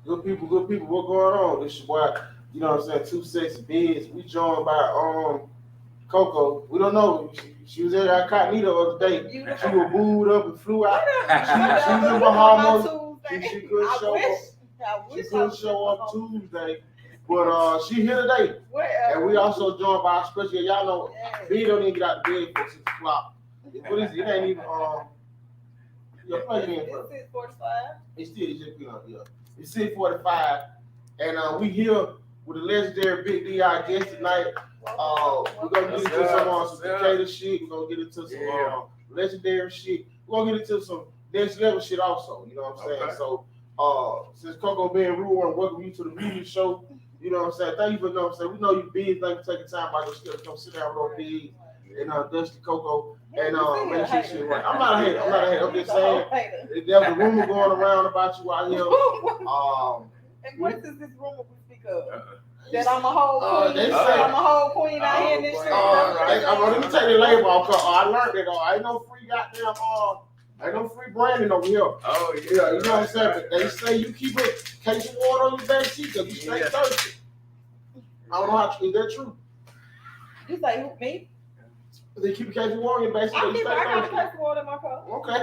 Good people. What going on? This your boy. You know what I'm saying? Two sexy bids. We joined by Coco. We don't know. She was there. I caught me the other day. She was booed up and flew out. She was in Bahamas. She couldn't show up. She couldn't show up Tuesday. But she here today. And we also joined by our special. Y'all know B don't even get out of bed for 6 o'clock. What is it? It ain't even yeah, plug it in first. It's 6:45. It's still just yeah. It's 6:45. And we here with the legendary Bigg Dee, our guest tonight. We're gonna get into some Decatur shit. We're gonna get into some legendary shit. We're gonna get into some next level shit also. You know what I'm saying? Okay. So since Coco being rude, I want to welcome you to the media show. You know what I'm saying? Thank you for know what I'm saying. We know you big. Thank you for taking time out your schedule to come sit down with Big and Dusty Coco and make sure shit right. I'm not a hater. I'm just saying there was a rumor going around about you out here. And what is this rumor we speak of? That I'm a whole queen. They say I'm a whole queen out here in this shit. Let me take the label off. I learned it. Ain't no free goddamn ain't no free branding over here. Oh yeah. Yeah, you know what I'm saying? But they say you keep a case of water on your back seat because you stay thirsty. I don't know how is that true. You say who, me? They keep a case of water on your back seat. I got a case of water in my cup. Okay.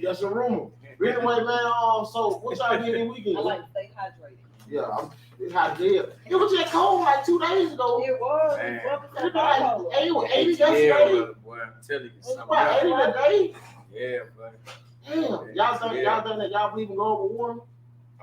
That's a rumor. But anyway, man, so what y'all did this weekend? I like to stay hydrated. Yeah, it's hot there. It was just cold like 2 days ago. It was. Man. It was 80 Yeah, yesterday. boy, I'm telling you something. About 80 today. Yeah, but Damn. Y'all think that y'all believe in global warming?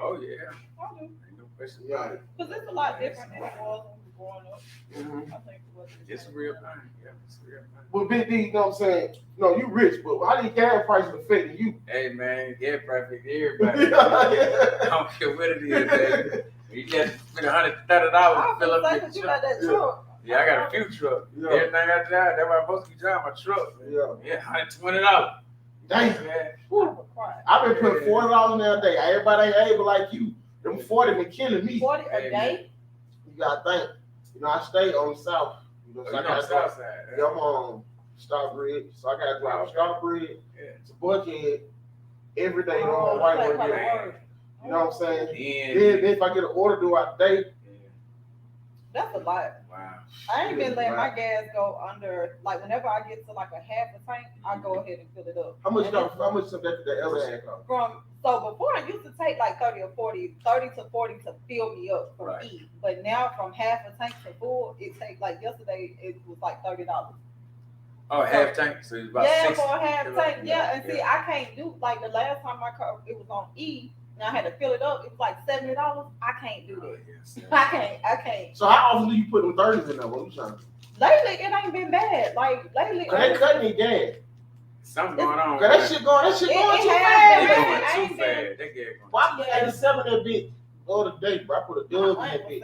oh yeah. I do. Ain't no question about it. Because it's a lot different than it was when we were growing up. Mm-hmm. I think it was. It's a real thing. Yeah, it's a real thing. But Bigg Dee, you know what I'm saying? No, you rich, but how do you gas prices affecting you? Hey man, yeah, perfect. Everybody. I don't care what it is, baby. You just spend $130 to fill up your You truck. got that truck. Yeah, I got a few trucks. Yeah. Everything I drive, that's why I'm supposed to be driving my truck. Yeah. Yeah, $120. Damn. Yeah. I've been putting $40 in there a day. Everybody ain't able like you. Them 40 been killing me. 40 a day? You gotta think. You know, I stay on the south. You know, so I gotta south go. side. Yeah, I'm on Starbridge. So I gotta drive Starbridge to Buckhead every day on my white work. You know what I'm saying? Then if I get an order throughout the day. That's a lot. Wow. I ain't been letting my gas go under, like whenever I get to like a half a tank, I go ahead and fill it up. How much of that other ad cost? So before I used to take like 30 to 40 to fill me up for E. But now from half a tank to full, it takes like yesterday it was like $30. Oh, half tank. So it's about yeah, 60. for a half tank. Yeah, and see, I can't do like the last time my car it was on E. And I had to fill it up. It was like $70. I can't do that. Yes. I can't. So how often do you put them 30s in there? What you trying to do? Lately, it ain't been bad. Like lately, They cutting me gas. Something going on. That shit going too it fast. has They been. going I too ain't been. fast. They get going. Well, I put 87 in that bit the other day, bro. I put a dub in that bit.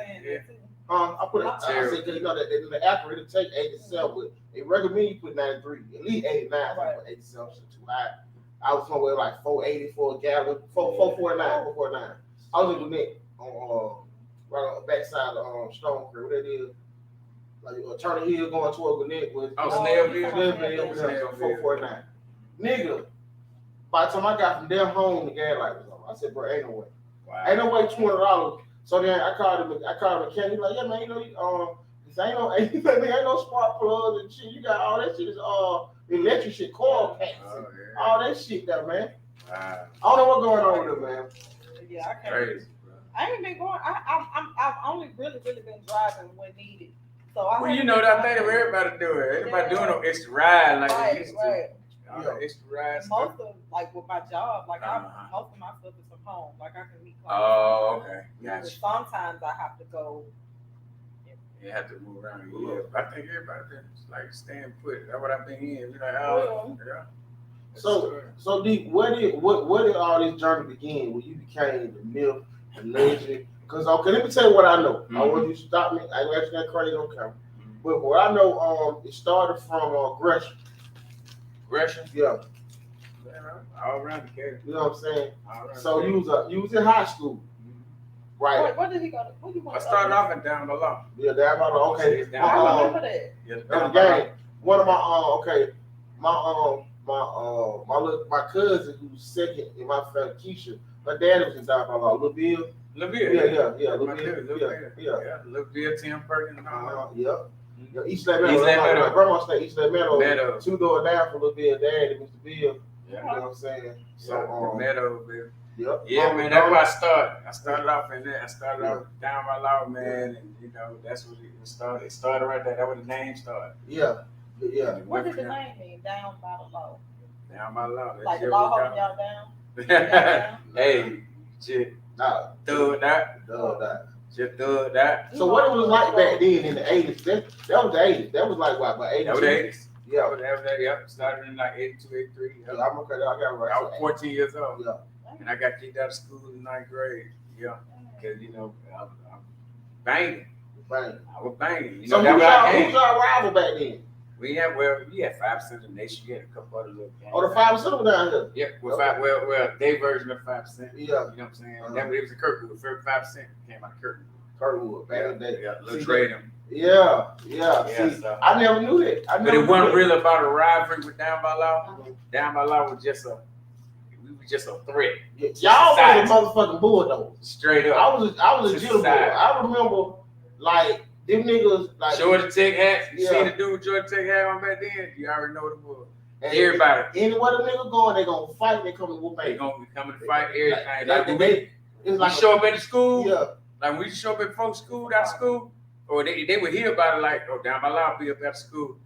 I put I said, cause you know that the Apple it'll take 87, but they recommend you put 93, at least 89. Right. 87 shit too high. I was somewhere like 480 for a gallon, 449. I was in Gwinnett on right on the backside of Stone Creek. What that is? Like Turner Hill going toward Gwinnett was Snellville. 449. Nigga, by the time I got from there home, the gas light was on. I said, bro, ain't no way. Wow. Ain't no way $20. So then I called him. I called him a mechanic. He's like, yeah, man, you know, ain't no spark plugs and shit. You got all that shit is electric shit, coil packs, all that shit there, man. Wow. I don't know what's going on with it, man. Yeah, I can't. Crazy, bro. I ain't been going. I've only really been driving when needed. So Well, you know that thing that everybody do it. Everybody doing no extra ride like they used to. Extra ride stuff. Most of like with my job, like most of my stuff is from home. Like I can meet clients. Oh, okay. Gotcha. Sometimes I have to go. You have to move around. Yeah, I think everybody been like staying put. That's what I've been hearing. Be like, oh, yeah. So Dee, where did all this journey begin? When you became the myth, the legend? Because let me tell you what I know. Mm-hmm. I want you to stop me. I ain't that crazy on camera. Mm-hmm. But what I know, it started from Gresham. Gresham? Yeah. All around the case. You know what I'm saying? So you was in high school. Right. Where did he go to? What do you want I started off and down the law. Yeah, down the law. Okay. I remember that. Yeah, the game. One of my my cousin who's second in my family, Keisha, My dad was in Down by Law. Little Bill. Little Yeah, Bill. Little My Bill. dude, Little Bill. Yeah, Little Bill, Tim Perkins, and all that. Yeah, East Lake Meadow. East Lake My Meadow. grandma stayed East Lake Meadow. Meadow. 2 doors down from Little Bill, Dad and Mr. Bill. Yeah. You know what I'm saying? So, the Meadow, Bill. Yep. Yeah, man, that's where I started. I started off in there. I started off Down by Law, man, and you know that's what it started. It started right there. That's where the name started. Yeah. What did the name mean? Down by the law. Down by Law. Like the law holding y'all down. Hey, shit. Nah. Thug that. Just thug that. So what it was like back then in the 80s? That was the 80s. That was like what, about 82? That was the 80s. Yeah. That was that. Yep. Started in like 82, 83. Yeah, I'm okay. I got it right. I was 14 years old. Yeah. And I got kicked out of school in 9th grade. Yeah. Because, you know, I'm banging. Bang. I was banging. You So know, who's y'all rival back then? We had 5% of the nation. You had a couple other little gangs. Oh, the 5% was down here. Yeah, well, their version of 5%. Yeah. You know what I'm saying? That it was a Kirkwood. 5% came out of Kirkwood. Kirkwood back in the day. Yeah, little Trading. Yeah. See, So. I never knew that. But it wasn't really about a rivalry with Down by Law. Down by Law was just we were just a threat. Y'all was a motherfucking bulldog. Straight up. I was a jitter boy. I remember like them niggas like Georgia Tech hats. You seen the dude with Georgia Tech hat on back then? You already know what it was. and Everybody. Anywhere them niggas going, they gonna fight. They come and whoop They me. gonna be coming to fight everything. Like Like they, it's we like show up at the school. yeah. Like when we show up at folks' school, out of school, or they would hear about it like, oh, Down by Law be up at school.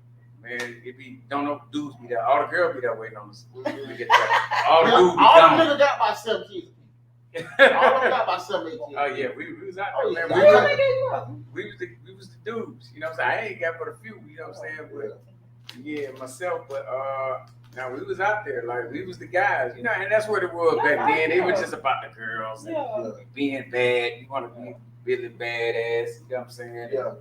Man, it be don't know dudes be there. All the girls be there waiting on us. We get there. All the dudes be all gone. them niggas got about 7 kids. All of them got about 7, 8 kids. Oh yeah, we was out Oh, there, yeah. man. We was the dudes. You know what I'm saying? I ain't got but a few. You know what I'm saying? But yeah, myself. But now we was out there like we was the guys. You know, and that's what it was back then. It was just about the girls and being bad. You want to be really badass. You know what I'm saying? Yeah.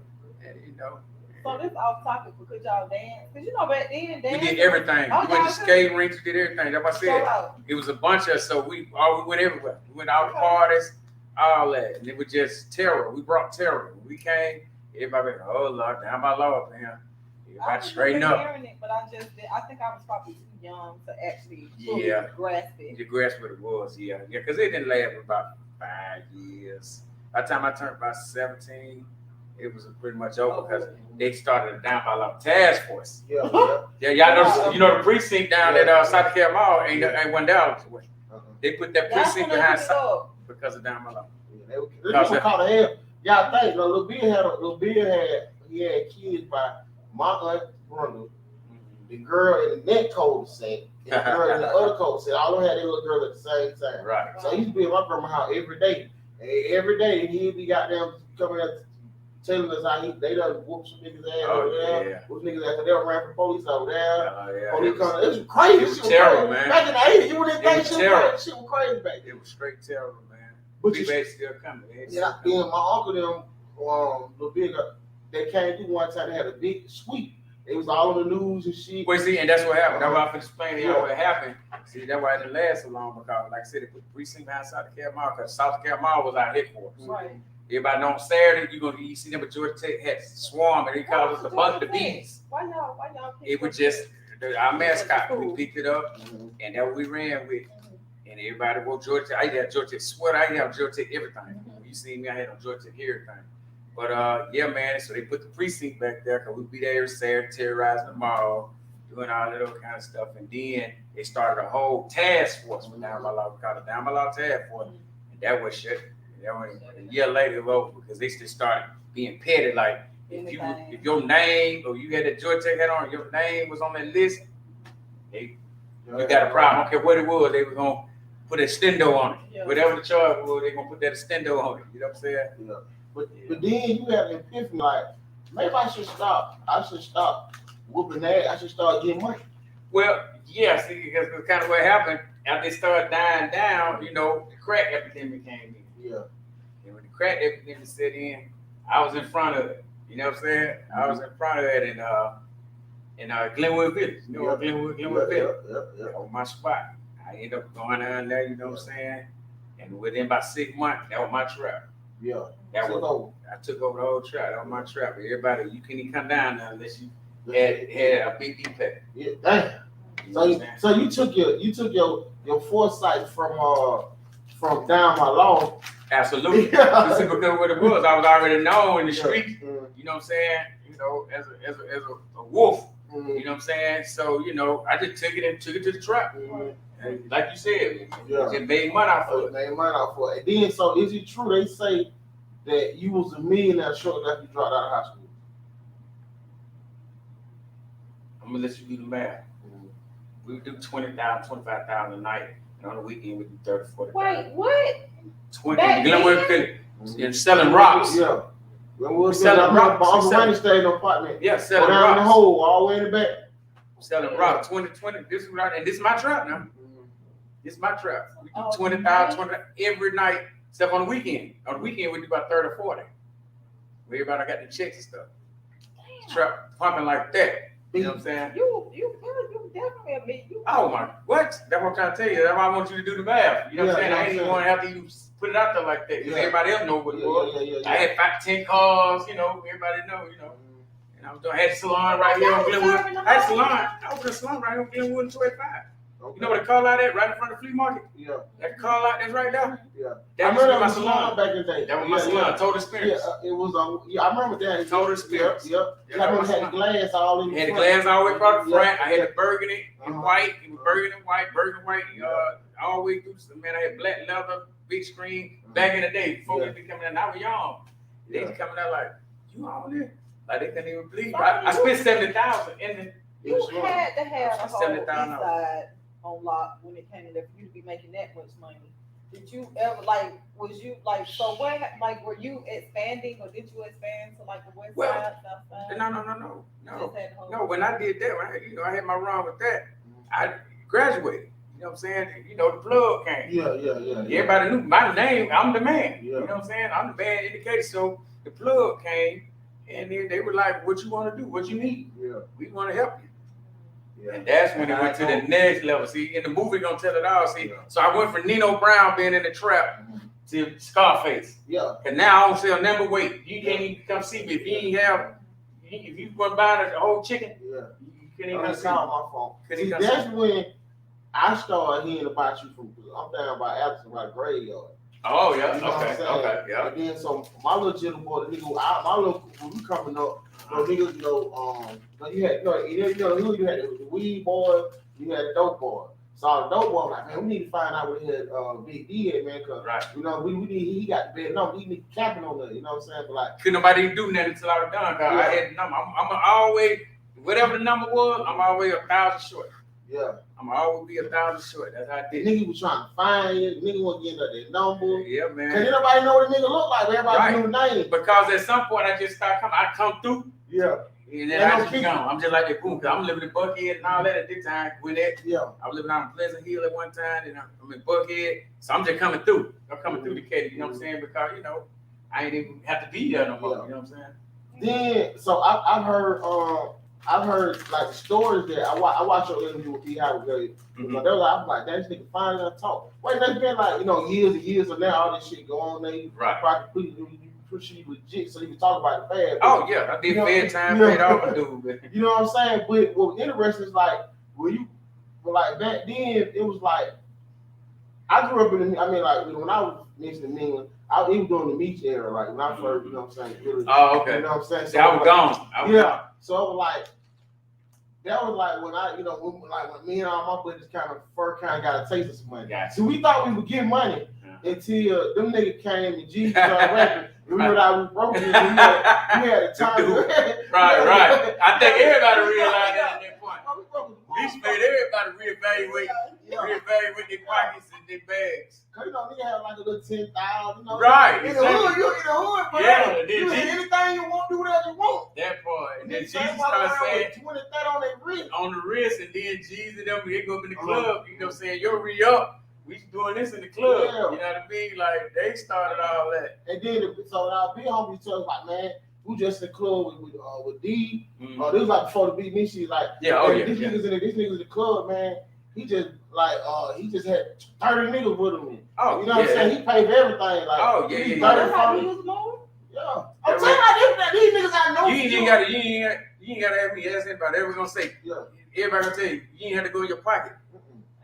And you know. So this off topic because y'all dance. Cause you know back then We did everything. Oh, We went to y'all skating rinks. We did everything. That's what I said. It was a bunch of us. So we went everywhere. We went to all the parties, all that. And it was just terror. We brought terror. When we came, everybody went, oh Lord, Down by Law up here. Everybody straighten up. It, but I think I was probably too young to actually grasp it. You grasp what it was, yeah. Because it didn't last for about 5 years. By the time I turned about 17, it was pretty much over because they started a Down by Law task force. Yeah, y'all know, you know the precinct down at South Carolina Mall ain't $1 away. They put that precinct behind because of Down by Law. They call the hell. Y'all think Little Bill had kids by my aunt Brenda, the girl in the net code set, and the girl in the other code set. All of them had their little girl at the same time. Right. So he used to be at my grandma's house every day. And every day he'd be goddamn coming up telling us how they done whooped some niggas ass over there. Whooped niggas ass. They ran for police over there. Police coming. It was crazy. It was terrible, man. Back in the 80s, you wouldn't think shit was crazy back then. It was straight terrible, man. But we still coming. Yeah, my uncle them, Little Big, they came through one time. They had a big sweep. It was all on the news and shit. Well, see, and that's what happened. That's why I'm explaining y'all what happened. See, that's why it didn't last so long because, like I said, they put the precinct behind South Carolina because South Carolina was our headquarters. Right. Everybody know on Saturday you see them, but Georgia Tech had swarm and they called us the bunch of bees. Why y'all? It was just our mascot. We picked it up and that's what we ran with. And everybody wore Georgia Tech. I had Georgia Tech sweater. I had Georgia Tech everything. You see me, I had on Georgia Tech everything. But yeah, man. So they put the precinct back there because we'd be there every Saturday, terrorizing the mall, doing all that other kind of stuff. And then they started a whole task force with Down by Law. We called it Down by Law Task Force. And that was shit. That was a year later it was over because they just started being petty. Like if your name or you had the Georgia Tech hat on, your name was on that list, you got a problem. I don't care what it was, they were gonna put a stendo on it. Yeah. Whatever the charge was, they gonna put that stendo on it. You know what I'm saying? Yeah. But then you have an epiphany like, maybe I should stop whooping ass. I should start getting money. Well, yeah, see, because that's kind of what happened. After they started dying down, you know, the crack epidemic came in. Yeah. And when the crack epidemic set in, I was in front of it. You know what I'm saying? I was in front of it in Glenwood Village. You know Glenwood Village? Yeah. On my spot. I ended up going down there, you know what I'm saying? And within about 6 months, that was my trap. Yeah. I took over the whole trap. That was my trap. Everybody, you couldn't even come down there unless you had a Bigg Dee pack. Yeah, damn. So you took your foresight from from down my law. Absolutely. Yeah. This is because what it was. I was already known in the street. Mm-hmm. You know what I'm saying? You know, as a wolf. Mm-hmm. You know what I'm saying? So you know, I just took it to the trap. Mm-hmm. And like you said, Yeah. just made money off of it. Made money off of it. And then, so is it true they say that you was a millionaire shortly after you dropped out of high school? I'm gonna let you do the math. We would do 20,000, 25,000 a night, and on the weekend we do 30, 40. Wait, what? 20. Glenwood Philly. And selling rocks. Yeah. Glenwood Selling rocks. My Uncle Randy stayed in an apartment. Yeah, Go selling down the rocks. hole, all the way in the back. Selling rocks. 20. This is right, and this is my trap now. This is my trap. We do Oh, 20,000, 20 every night, except on the weekend. On the weekend we do about 30 or 40. Everybody got the checks and stuff. Trap pumping like that. You know what I'm saying? You definitely a me. Oh my, what? That's what I'm trying to tell you. That's why I want you to do the math. You know what I'm saying? I ain't even want to have to even put it out there like that because everybody else knows what it was. I had 5, 10 cars, you know, everybody know, you know. And I was doing, I had a salon right here on Glenwood. I had a salon. I opened a salon right here on Glenwood in 25. Okay. You know what they call out at? Right in front of the flea market? Yeah. That call out that's right there? Yeah. That I was remember my that salon. back in the day. That was my salon. Total experience. Yeah, it was on. I remember that. Total experience. Yep. Yeah, I remember it had the glass all in the Had the front. glass all the way across the front. Yeah. I had the burgundy and Uh-huh. white. It was burgundy and white, all the way through. Man, I had black leather, big screen. Back in the day, before we be coming out, I was young. They was coming out like, you on there? Like they couldn't even believe. I spent 70,000 in the. You had to have a whole east 70,000. side on lock when it came to that for you to be making that much money. Did you ever was you so what were you expanding or did you expand to like the west side, south side? No. When I did that, I had my run with that. I graduated. You know what I'm saying? You know, the plug came. Yeah. Everybody knew my name. I'm the man. Yeah. You know what I'm saying? I'm the man in Decatur. So the plug came, and then they were like, "What you want to do? What you need? Yeah. We want to help you." Yeah. And that's when it went to the next level. See, in the movie, gonna tell it all. See, so I went from Nino Brown being in the trap to Scarface. Yeah. And now I don't sell number weight. You can't even come see me if you ain't have. If you want to buy the whole chicken, Yeah. you can't even come see call me. my phone. Couldn't See, even that's see. when I started hearing about you from. I'm down by Allison, by the graveyard. Oh yeah. You know what I'm saying? Okay. Yeah. And then so my little gentle boy, the nigga, my little when we coming up, niggas, you had you had the weed boy, you had the dope boy. So the dope boy, like, man, we need to find out what he had Bigg Dee at, man, cause we need he got the bad number, he need capping on that, you know what I'm saying? But like, Couldn't nobody do nothing until I was done. Cause I had the number. I'm always whatever the number was. I'm always 1,000 short. yeah. I'm always be 1,000 short. That's how I The did. nigga was trying to find you, the nigga wasn't getting up their number. Yeah, Cause man. nobody know what the nigga look like, everybody knew the name. Because at some point I just started coming. I come through. Yeah. And then I just be gone. I'm just like that boom. Cause I'm living in Buckhead and all that at this time. I was living out in Pleasant Hill at one time, and I'm in Buckhead. So I'm just coming through. I'm coming through Decatur, you know what I'm saying? Because I ain't even have to be there no more. You know what I'm saying? Then so I've heard like stories that I watched your interview with P. Howard. But they were like, I'm like, that nigga finally gonna talk. Wait, that's been like years and years, and now all this shit go on. They probably push you legit so you can talk about the bad. Oh yeah, I did bedtime, paid off a dude. You know what I'm saying? But what was interesting is like, like back then it was like I grew up in the, when I was mentioning England, I was even during the beach era, like when I first, you know what I'm saying? Really, oh, okay. You know what I'm saying? So I was gone. Gone. So it was like, that was like when when me and all my buddies kind of got a taste of some money. Gotcha. So we thought we would get money until them niggas came and Jesus started rapping. We was broke. We had a time. Right. I think everybody realized that at that point. This made everybody reevaluate their pockets and their bags. Cause nigga had like a little 10,000. Right. In the hood, you in the hood, bro. Yeah. You anything you want, do whatever you want. That part. And then Jesus started saying 20, 30 on their wrist. On the wrist, and then Jesus them they go up in the club. You know what I'm saying? You'll re-up. We doing this in the club. Yeah. You know what I mean? Like they started all that. And then our big homie told us like, man, we just in the club with D. This was like before the beat me. She's like, this niggas in the club, man. He just had 30 niggas with him. Oh, you know what I'm saying? He paid for everything. Like, That's how he was more? Yeah. I'm telling you, these niggas I know. You ain't gotta have me ask anybody. Everyone's gonna say, everybody gonna tell you, you ain't have to go in your pocket.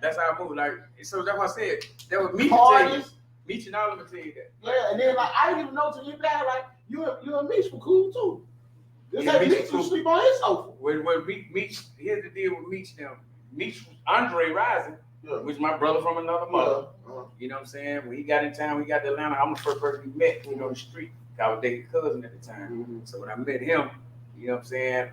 That's how I move. Like, so that's what I said. That was me to tell you. Meech and all of them tell you that. Yeah, and then like I didn't even know till you back like you and Meech were cool too. This Yeah, had Meech Meech was cool. to sleep on his sofa. When Meech, here's the deal with Meech now. Meech was Andre Rising, Yeah. which is my brother from another mother. Yeah. You know what I'm saying? When he got in town, we got to Atlanta. I'm the first person we met, on the street. I was dating cousin at the time. Mm-hmm. So when I met him, you know what I'm saying?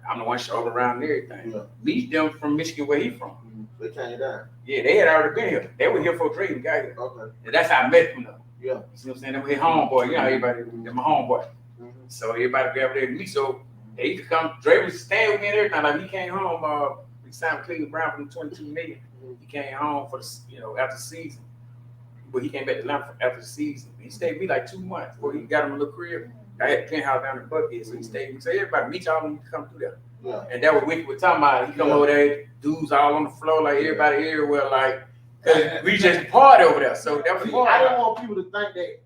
I'm the one showing around and everything. Yeah. Meet them from Michigan, where he from. Mm-hmm. They came down. Yeah, they had already been here. They were here for Dre and got here. Okay. And that's how I met them though. Yeah. You see what I'm saying? They were his homeboy. You know, everybody, they're my homeboy. Mm-hmm. So everybody grabbed there to me. So they used to come. Dre was staying with me and everything. Like he came home. We signed Cleveland Brown for $22 million. He came home for after the season. But he came back to Atlanta after the season. He stayed with me like 2 months before he got him a little crib. I had a penthouse down in Buckhead, so he stayed with me. So everybody, meet y'all when you come through there. Yeah. And that was Wicked was talking about. He come over there, dudes all on the floor, like everybody everywhere, like, cause we just party over there. So that was See, party. I didn't want people to think that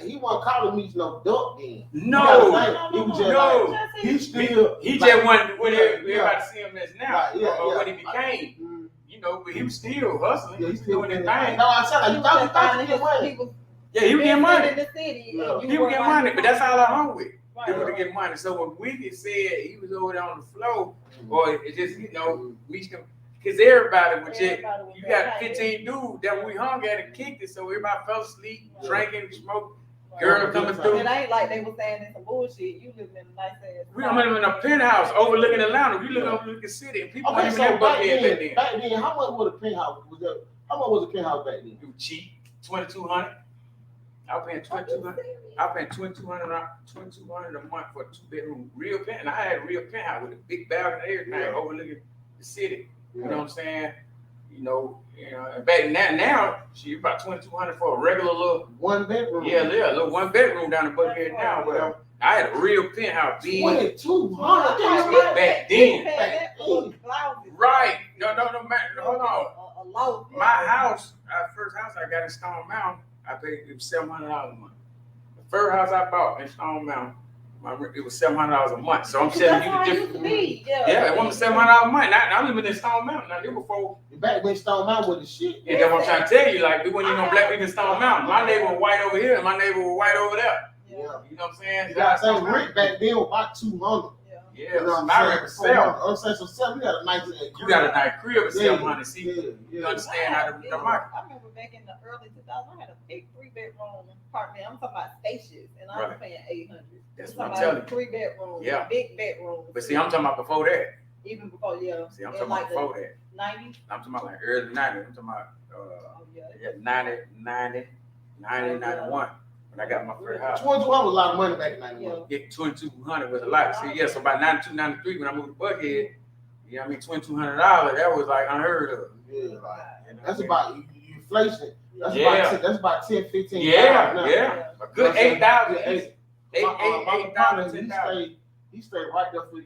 he wasn't calling Meech no duck then. No, He was just no. like, he still He like, just wanted when yeah, everybody see him as now, Right, or when he became. Mm-hmm. You know, but he was still hustling. Yeah, He was doing his thing. No, I said like, you thought you get money. Yeah, he was getting money. in the city. Yeah. He was getting money, but that's all I hung with. Right, They were to right. get money. So when Wicked said he was over there on the floor, boy, it just, because everybody was just, you got 15 dudes that we hung at and kicked it, so everybody fell asleep, drinking, smoking, girl coming through. It ain't like they were saying it's some bullshit. You live in a nice ass. We don't live in a penthouse overlooking Atlanta. We live overlooking the city, and people Okay, weren't so even back that then, back then. how much was a penthouse? How much was a penthouse back then? It was cheap, $2,200. I was paying $2,200. I paid $2,200 a month for a 2-bedroom real pen. And I had a real penthouse with a big balcony and everything overlooking the city. You know what I'm saying? And back now she about $2,200 for a regular little 1 bedroom. a little 1 bedroom down in Buckhead now. But I had a real penthouse, big. 2,200 back then. Right. No, hold on. My house, first house I got in Stone Mountain, I paid it was $700 a month. The first house I bought in Stone Mountain, it was $700 a month. So I'm telling you the difference. Yeah, it was $700 a month. Now I'm living in Stone Mountain. Now, before. Back when Stone Mountain was the shit. Yeah, that's what I'm trying to tell you. Like, we wasn't even no black people in Stone Mountain. My neighbor was white over here, and my neighbor was white over there. Yeah. You know what I'm saying? You got to rent back then was about 200. Yeah, You know what my I'm rent saying? was $700. So 7, you got a nice crib. You got a nice crib at Yeah, $700. See, yeah. you understand how the market. I remember back in the early 2000s, I had a big 3-bedroom apartment. I'm talking about spacious, and I was Right. paying $800. That's I'm what I'm talking telling about you. 3-bedroom, Yeah. big bedroom. But see, I'm talking about before that. Even before, yeah. See, I'm in talking like about before that. the 90s. I'm talking about like early 90s. I'm talking about Oh, yeah. 90, 91 when I got my first house. 2,200 was a lot of money back in 91. Get 2,200 was a lot. See, yeah, so by 92, 93 when I moved to Buckhead, you know what I mean, $2,200, that was like unheard of. Yeah, like, You know that's what about inflation. That's Yeah. about 10, 15. Yeah. A good 8,000. My 8,000, partner, 10,000. he stayed right there for the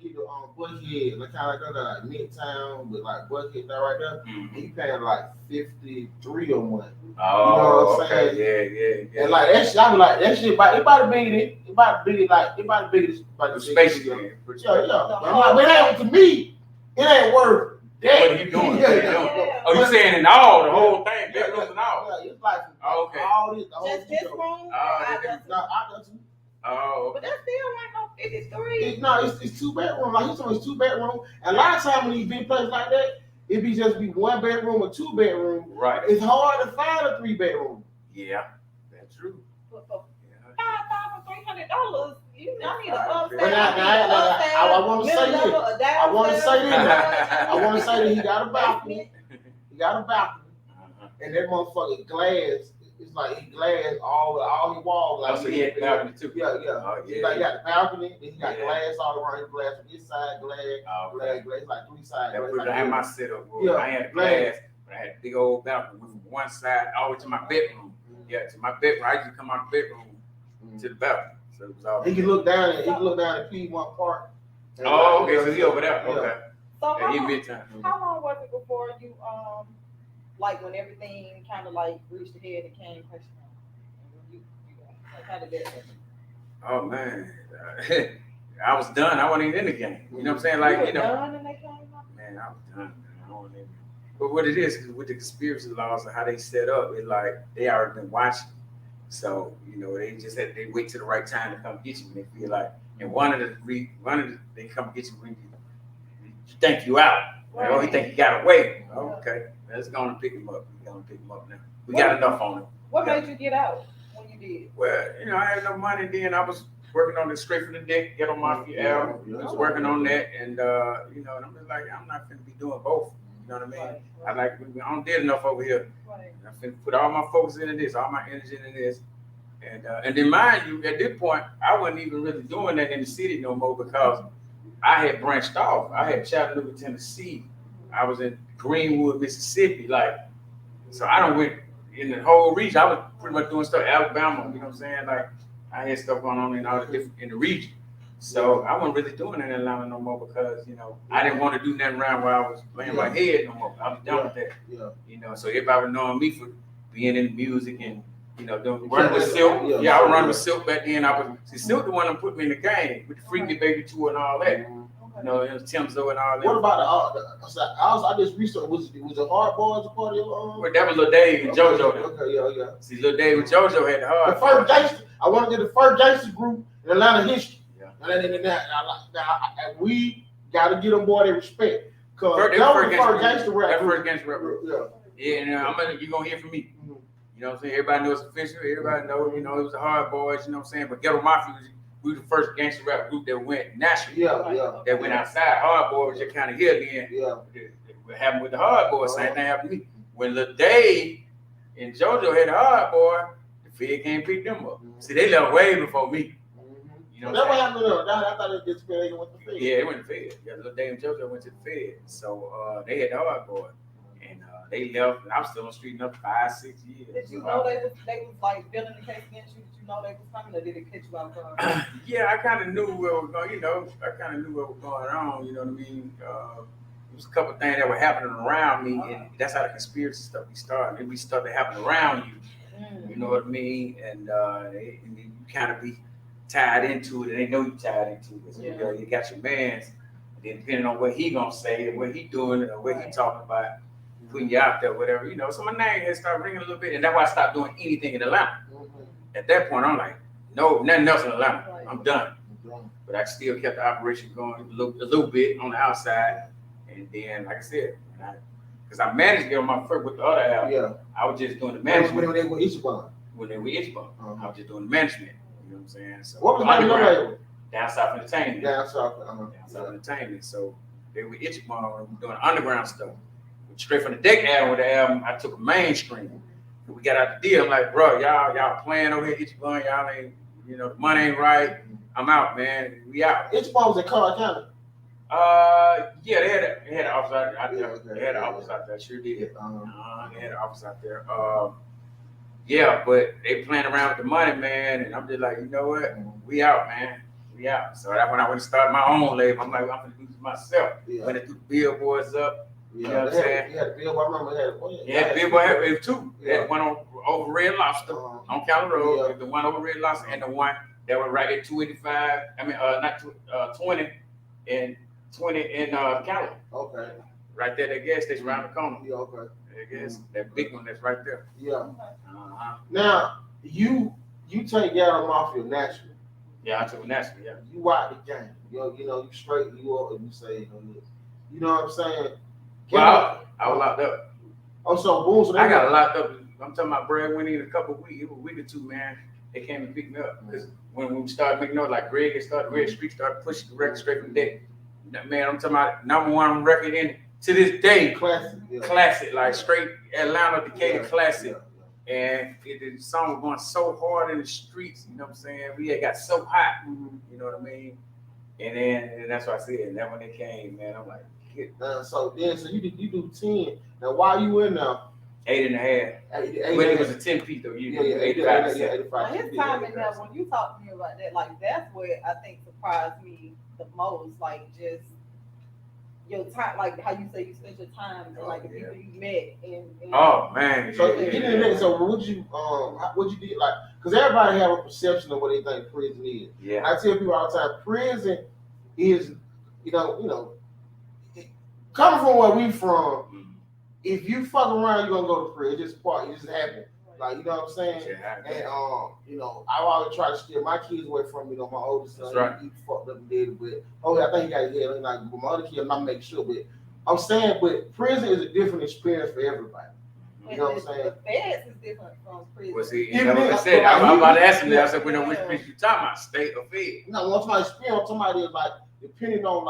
Buckhead, like kind of like Midtown, but like Buckhead there right there. He paying like 53 a month. Oh, what I'm okay. saying? Yeah. And like that shit, I be like that shit. It about bigger than it about bigger The space Yeah. man. I'm like, but it ain't to me. It ain't worth that. What are you doing? Yeah. Oh, you saying in all, the whole thing, bedrooms and all? Yeah, it's like Okay. all this, the whole Just this studio. room? I Oh, But that still ain't no 53. It's 2 bedroom. Like he's talking, it's 2 bedroom. And a lot of times when these big places like that, it be just be 1 bedroom or 2 bedroom. right. It's hard to find a 3 bedroom. Yeah, that's true. For $5,300, you know, I need an upstairs. But I want to say this. I want to say this. I want to say that he got a balcony. He got a balcony, and that motherfucker glass. It's like he glass all his walls. Like, Oh, so he had the balcony too. Yeah. Oh, He got the balcony, then he got Yeah. glass all around his glass from this side, glass, Oh, glass, like 3 sides. That was glass, I had my this. setup. Yeah, I had a glass. glass, but I had a big old balcony from one side all the way to my bedroom. Yeah, to my bedroom. I used to come out the bedroom to the balcony. So it was all. He can look down at P1 Park. Oh, okay. So he over there. Yeah. Okay. So Yeah, he how midtown. long was it before you like when everything kind of like reached the head and came crashing down? Like how did that happen? Oh man, I was done. I wasn't even in the game. You know what I'm saying? Like, you were done and they came out? Man, I was done. Man. I wasn't even. But what it is with the conspiracy laws and how they set up, it's like they already been watching. So they wait till the right time to come get you. When they feel like, and they come get you when you think you out. Like, oh, he think he got away. Oh, okay, let's go and pick him up. We're gonna pick him up now. We got enough on him. What made you get out when you did? Well, I had no money then. I was working on the Straight from the Deck, Ghetto Mafia album. I was working on that, and and I'm just like, I'm not gonna be doing both. You know what I mean? Right. I don't did enough over here. Right. I'm finna put all my focus into this, all my energy into this. And then mind you, at this point, I wasn't even really doing that in the city no more because I had branched off. I had Chattanooga, Tennessee. I was in Greenwood, Mississippi. So I don't went in the whole region. I was pretty much doing stuff Alabama. You know what I'm saying? Like I had stuff going on in all the different in the region. So I wasn't really doing it in Atlanta no more because I didn't want to do nothing around where I was laying my head no more. I was done with that. Yeah. So everybody was knowing me for being in music and doing running with Silk. Yeah, I was running with Silk back then. Silk the one that put me in the game with the Freaky Baby tour and all that. It was Timzo and all that. What about I just researched, was the Hard Boys a part of your Well, that was Lil Dave and JoJo. Okay, yeah. See, Lil Dave and JoJo had the hard. The first gangster, I want to get the first gangster group in Atlanta history. And we got to get them boy their respect. Cause that was the first gangster rap. That first gangster rap. Yeah, and you're gonna hear from me. You know what I'm saying? Everybody knows it's official. Everybody knows, it was the Hard Boys. You know what I'm saying? But Ghetto Mafia, we were the first gangster rap group that went national. Yeah. That went outside. Hard Boys just kind of here then. Yeah. What happened with the Hard Boys? Same thing happened to me. When Lil Dave and JoJo had the Hard Boy, the Fed came pick them up. See, they left way before me. You know what happened to them? I thought they just went to the Fed. Yeah, they went to the Fed. Yeah, Lil Dave and JoJo went to the Fed. So they had the Hard Boy. And they left, and I'm still on the street another 5-6 years. Did you know they was like building the case against you? Did you know they was coming, or did it catch you out guard? Yeah, I kind of knew where was going. I kind of knew what was going on. You know what I mean? There was a couple of things that were happening around me, and that's how the conspiracy stuff started. And we started happening around you. You know what I mean? And you kind of be tied into it, and they know you tied into it. So, you got your man's, and then depending on what he gonna say and what he doing and what he talking about. Putting you out there, whatever, so my name had started ringing a little bit, and that's why I stopped doing anything in Atlanta. At that point, I'm like, no, nothing else in Atlanta. I'm done. But I still kept the operation going a little bit on the outside, and then, like I said, because I managed to get on my first with the other album, I was just doing the management. When they were Ichiban. When they were Ichiban, I was just doing the management. You know what I'm saying? So what was the name of your label? Down South Entertainment. Down South Entertainment. So they were Ichiban doing underground stuff. Straight from the Deck album with the album, I took a mainstream. We got out the deal. I'm like, bro, y'all playing over here, Ichiban, y'all ain't, the money ain't right. I'm out, man. We out. Ichiban was in Carl County. Yeah, they had an office out there. They had an office out there, sure did. They had an office out there. Yeah, but they playing around with the money, man, and I'm just like, you know what? We out, man. We out. So that's when I went to start my own label. I'm like, I'm gonna do this myself. Went through the billboards up. You know what I'm saying? Yeah, Billboard, I remember had Billboard had two. They had one over Red Lobster on Cali Road, the one over Red Lobster, and the one that was right at 285. I mean, not 20 and Cali. Okay. Right there, that gas station around the corner. Yeah, okay. I guess that big one that's right there. Yeah. Now you take Ghetto Mafia national. Yeah, I took it national. Yeah. You out the game. You straight. You up and you say, you know what I'm saying? Well, I was locked up. Oh, so boom. So I got locked up. I'm talking about Brad went in a couple of weeks. It was a week or two, man. They came and picked me up because when we started making noise, like Greg Street started pushing the record straight from the Deck. Man, I'm talking about #1 record in to this day. Classic, like straight Atlanta Decatur classic. And the song was going so hard in the streets. You know what I'm saying? We had got so hot. You know what I mean? And that's what I said. And then when they came, man, I'm like. So you do 10. Now why you in now? 8.5. When it was a 10-piece though, 85. Now his time in there, when you talk to me about that, like that's what I think surprised me the most. Like just your time, like how you say you spent your time, and like the people you met, and oh man. So what you did like? Because everybody have a perception of what they think prison is. Yeah. I tell people all the time, prison is, coming from where we from, if you fuck around, you're gonna go to prison. It just part. It just happened. Like, you know what I'm saying? And you know, I always try to steer my kids away from me. You know, my oldest son, he fucked up and did it, but I think he got his head. Like, but my other kid, I'm not making sure. But I'm saying, but prison is a different experience for everybody. You know what I'm saying? The feds is different from prison. Well, see, you know what I said. I'm about to ask him that. I said, we know which prison you talking about, state or fed. No, once my experience, somebody is like, depending on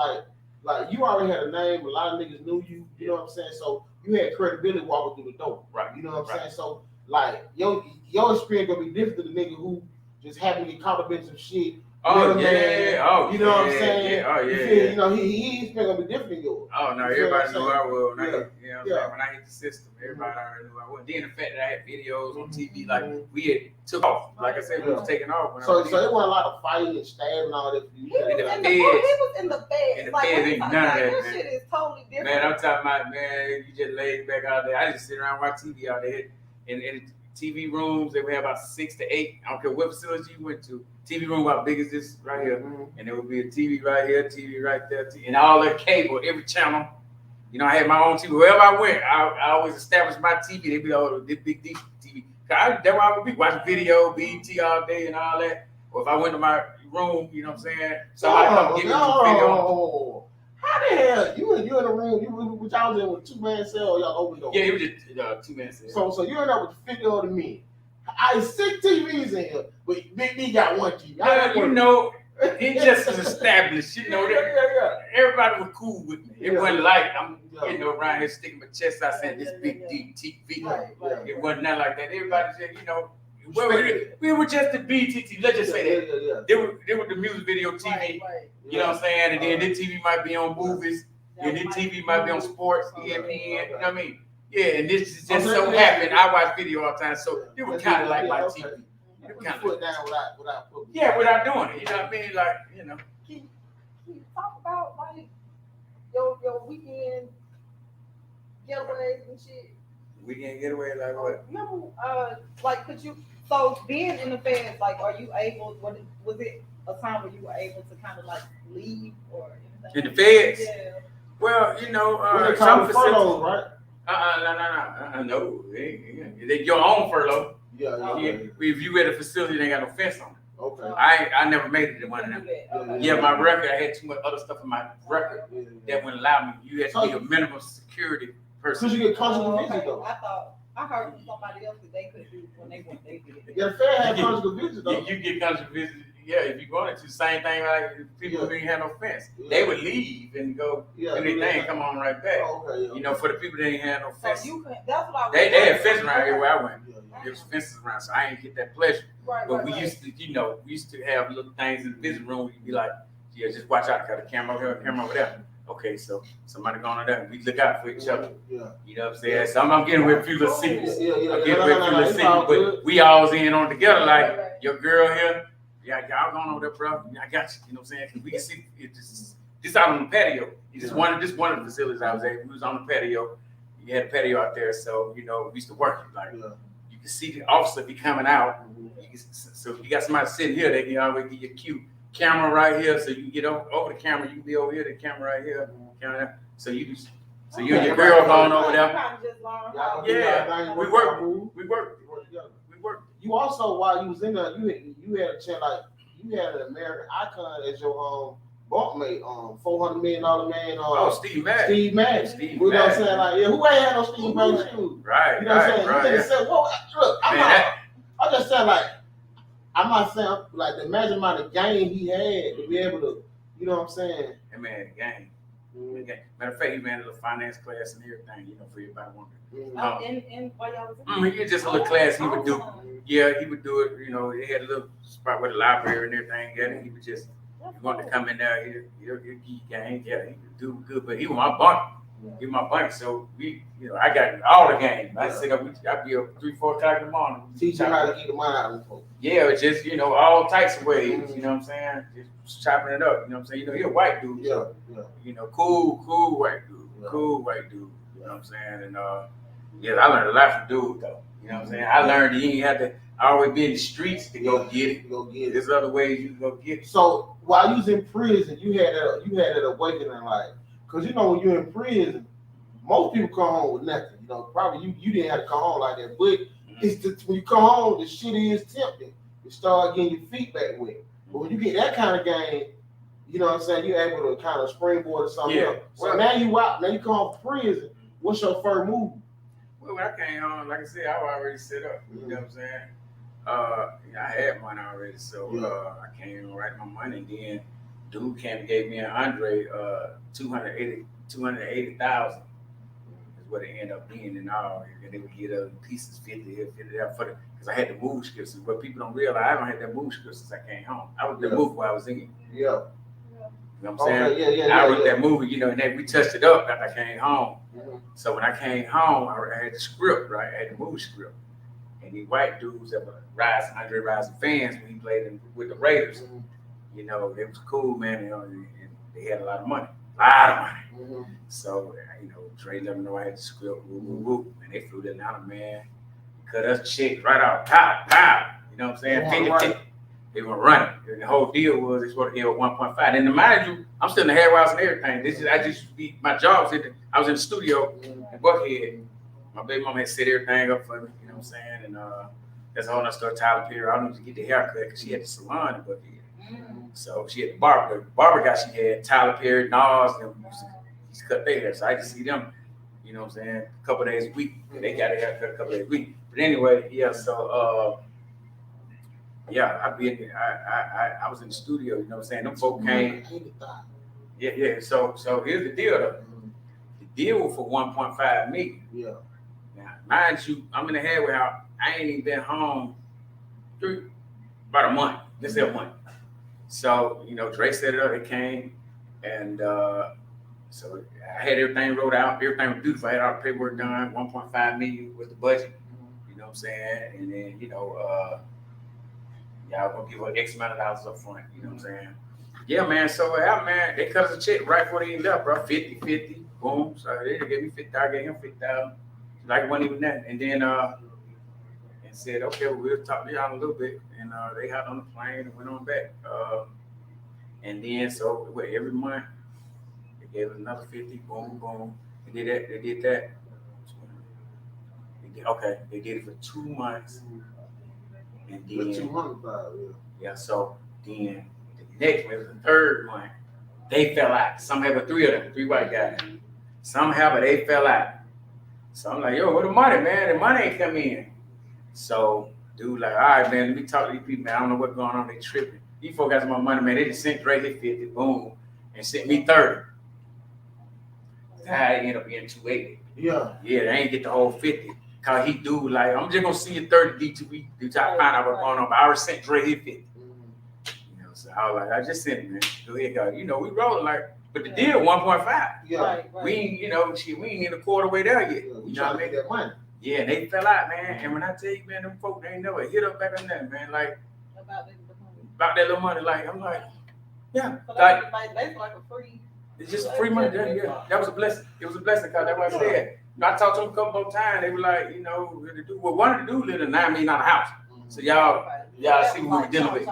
like you already had a name, a lot of niggas knew you. You know what I'm saying? So you had credibility walking through the door. Right. You know what I'm saying? So like your experience gonna be different than the nigga who just happened to get caught up in some shit. Oh yeah, oh you know what I'm saying? Yeah. Oh yeah, you know he's gonna be different than yours. Oh no, everybody knew I was. When I hit the system, everybody already knew I was. Then the fact that I had videos on TV, like we had took off. Like I said, we was taking off. So it wasn't a lot of fighting and stabbing and all that. He was in the feds. In the feds ain't none of that, this man. shit is totally different. Man, I'm talking about, man, you just laid back out there. I just sit around and watch TV out there. In TV rooms, they would have about 6 to 8. I don't care what facility you went to. TV room about big as this right here. And there would be a TV right here, TV right there, and all that cable, every channel. You know, I had my own TV. Wherever I went, I always established my TV. They'd be all this Bigg Dee TV. That's where I would be watching video, BET all day and all that. Or if I went to my room, you know what I'm saying? Somebody come give me some video. How the hell you in the room? Which I was in with 2-man cell, y'all open door. Yeah, it was just 2-man cell. So you end up with 50 other men. I 6 TVs in here, but Bigg Dee got 1 TV. Yeah, you know, it just was established. You know, everybody was cool with me. It wasn't like I'm, you know, around here sticking my chest out saying this Bigg Dee TV. Right. It wasn't nothing like that. Everybody said, you know, we were just the BTT. Let's just say that. They were the music video TV. Right. You know what I'm saying? And then this TV might be on movies. And this TV might be on sports, ESPN. You know what I mean? Yeah, and this just so happened. I watch video all the time, so it was kind of like my TV. Put down without putting. Yeah, without doing it. You know what I mean? Like, you know. Can you talk about like your weekend getaways and shit? Weekend getaway, like what? Remember, like, could you? So being in the feds, like, are you able? Was it a time where you were able to kind of like leave or anything? In the feds? Yeah. Well, you know, some furloughs, right? No. They your own furlough. Yeah. If you at a facility, they ain't got no fence on it. Okay. I never made it to one of them. Okay. Yeah, my record, I had too much other stuff in my record that wouldn't allow me. You had to be a minimum security person. Because you get conjugal visits though. I heard from somebody else that they could do when they went. They did. Yeah, the Fed had conjugal visits though. You get conjugal visits. Yeah, if you going to same thing like people who didn't have no fence, they would leave and go do their thing, come on right back. You know, for the people that didn't have no fence, So that's what I was they had fence around here where I went. There was fences around, so I didn't get that pleasure. But we used to, you know, have little things in the visit room where you'd be like, yeah, just watch out, got a camera over here, camera over there. Okay, so somebody going on there. We look out for each other. You know what I'm saying? So I'm getting with a few little secrets. I'm getting with a few little secrets, but we always in on together. Like your girl here, yeah, y'all going over there, bro. I got you. You know what I'm saying? Because we can see it just out on the patio. Just one of the facilities I was at. We was on the patio. You had a patio out there, so you know we used to work it. Like you can see the officer be coming out. So if you got somebody sitting here, they can always give you a cue. Camera right here, so you can get over the camera. You can be over here, the camera right here. Camera. So you and your girl going over there. Yeah, we work. You also, while you was in there, you had a chance, like you had an American icon as your bunkmate, $400 million man. Steve Madden. Steve Madden. You know what I'm saying? Like, who ain't had no Steve Madden shoes? Right. You know what I'm saying? Right. You said, well, look, I'm just saying, like, I'm not saying, like, imagine amount of game he had to be able to, you know what I'm saying? That man, game. Matter of fact, he ran a little finance class and everything, you know, for everybody wondering. And while y'all was he was just a little class he would do. Yeah, he would do it, you know, he had a little spot with the library and everything, and he would just, he wanted to come in there, he'll give you game, yeah, he could do good, but he was my bunk. He was my bunk, so we, you know, I got all the game. I sit up, I'd be up 3-4 o'clock in the morning. Teach you how to keep the mind out of folks. Yeah, it's just, you know, all types of ways, you know what I'm saying? Just chopping it up, you know what I'm saying? You know, he a white dude. Yeah. You know, cool white dude. Cool white dude. You know what I'm saying? And yeah, I learned a lot from dude though. You know what I'm saying? I learned that you ain't have to always be in the streets to go get it. There's other ways you can go get it. So while you was in prison, you had that awakening, like, cause you know when you're in prison, most people come home with nothing. You know, probably you didn't have to come home like that, but it's when you come home, the shit is tempting. You start getting your feet back wet. But when you get that kind of game, you know what I'm saying, you're able to kind of springboard to something else. So now you out, now you come home from prison. What's your first move? Well, when I came home, like I said, I was already set up. You know what I'm saying? I had money already, so I came right my money. And then dude came and gave me an Andre 280,000 is what it ended up being and all. And they would get pieces 50 here, 50 there for the because I had the move skills. What people don't realize, I haven't had that move skills since I came home. I was the move while I was in it. Yeah. You know what I'm saying? Yeah, I wrote that movie, you know, and then we touched it up after I came home. So when I came home, I had the script, right? I had the movie script. And these white dudes that were Andre Rising fans when he played with the Raiders, you know, it was cool, man. You know, and they had a lot of money. So, you know, Trey let me know I had the script, and they flew to Atlanta, man. Cut us checks right out, pow. You know what I'm saying? 50. They were running. And the whole deal was they supposed to give 1.5. And to mind you, I'm still in the hair house and everything. I just be my job was I was in the studio in Buckhead. My baby mama had set everything up for me, you know what I'm saying? And that's a whole nother story. Tyler Perry, I need to get the haircut because she had the salon in Buckhead. So she had the barber. The barber guy she had, Tyler Perry, Nas, and he's cut their hair. So I just see them, you know what I'm saying, a couple of days a week. They got their haircut a couple of days a week. But anyway, so I was in the studio, you know what I'm saying? Them folk came. Yeah. So here's the deal though. The deal was for 1.5 million. Yeah. Now, mind you, I'm in the halfway house. I ain't even been home about a month. Let's say a month. So, you know, Dre set it up, it came, and so I had everything wrote out, everything was beautiful. I had all the paperwork done, 1.5 million was the budget, you know what I'm saying? And then, you know, y'all gonna give her X amount of dollars up front, you know what I'm saying? Yeah, man, so man, they cut us a check right before they even left, bro, 50, boom. So they gave me 50, I gave him 50,000. Like it wasn't even that. And then, and said, okay, well, we'll talk to y'all in a little bit. And they hopped on the plane and went on back. And then, so every month, they gave us another 50, boom. They did that. They did it for 2 months. And then, 200,000, yeah, so then the next one, it was the third month, they fell out. Somehow, but three white guys. Somehow, but they fell out. So I'm like, yo, where the money, man? The money ain't come in. So dude like, all right, man, let me talk to these people, man. I don't know what's going on. They tripping. These folks got my money, man. They just sent Dre his 50, boom, and sent me 30. I ended up getting 280. Yeah, they ain't get the whole 50. Cause he do like, I'm just gonna see you 30 D2 to try to find out what's going on. But I already sent Dre his 50. You know, so I was like, I just sent it, man. Go ahead, guys. You know, we rolling like, but the deal 1.5. Yeah. Right. We ain't, you know, we ain't in a quarter way there yet. We You know what I mean? that money. Yeah, and they fell out, man. And when I tell you, man, them folk, they ain't never hit up back on that, man. Like, about that little money. Like, I'm like, yeah. So like that's like a free. It's just free money. Yeah. That was a blessing. It was a blessing, because that's what I said. You know, I talked to them a couple of times. They were like, you know, one of the dudes lived in a $9 million house. So y'all see what we were dealing with.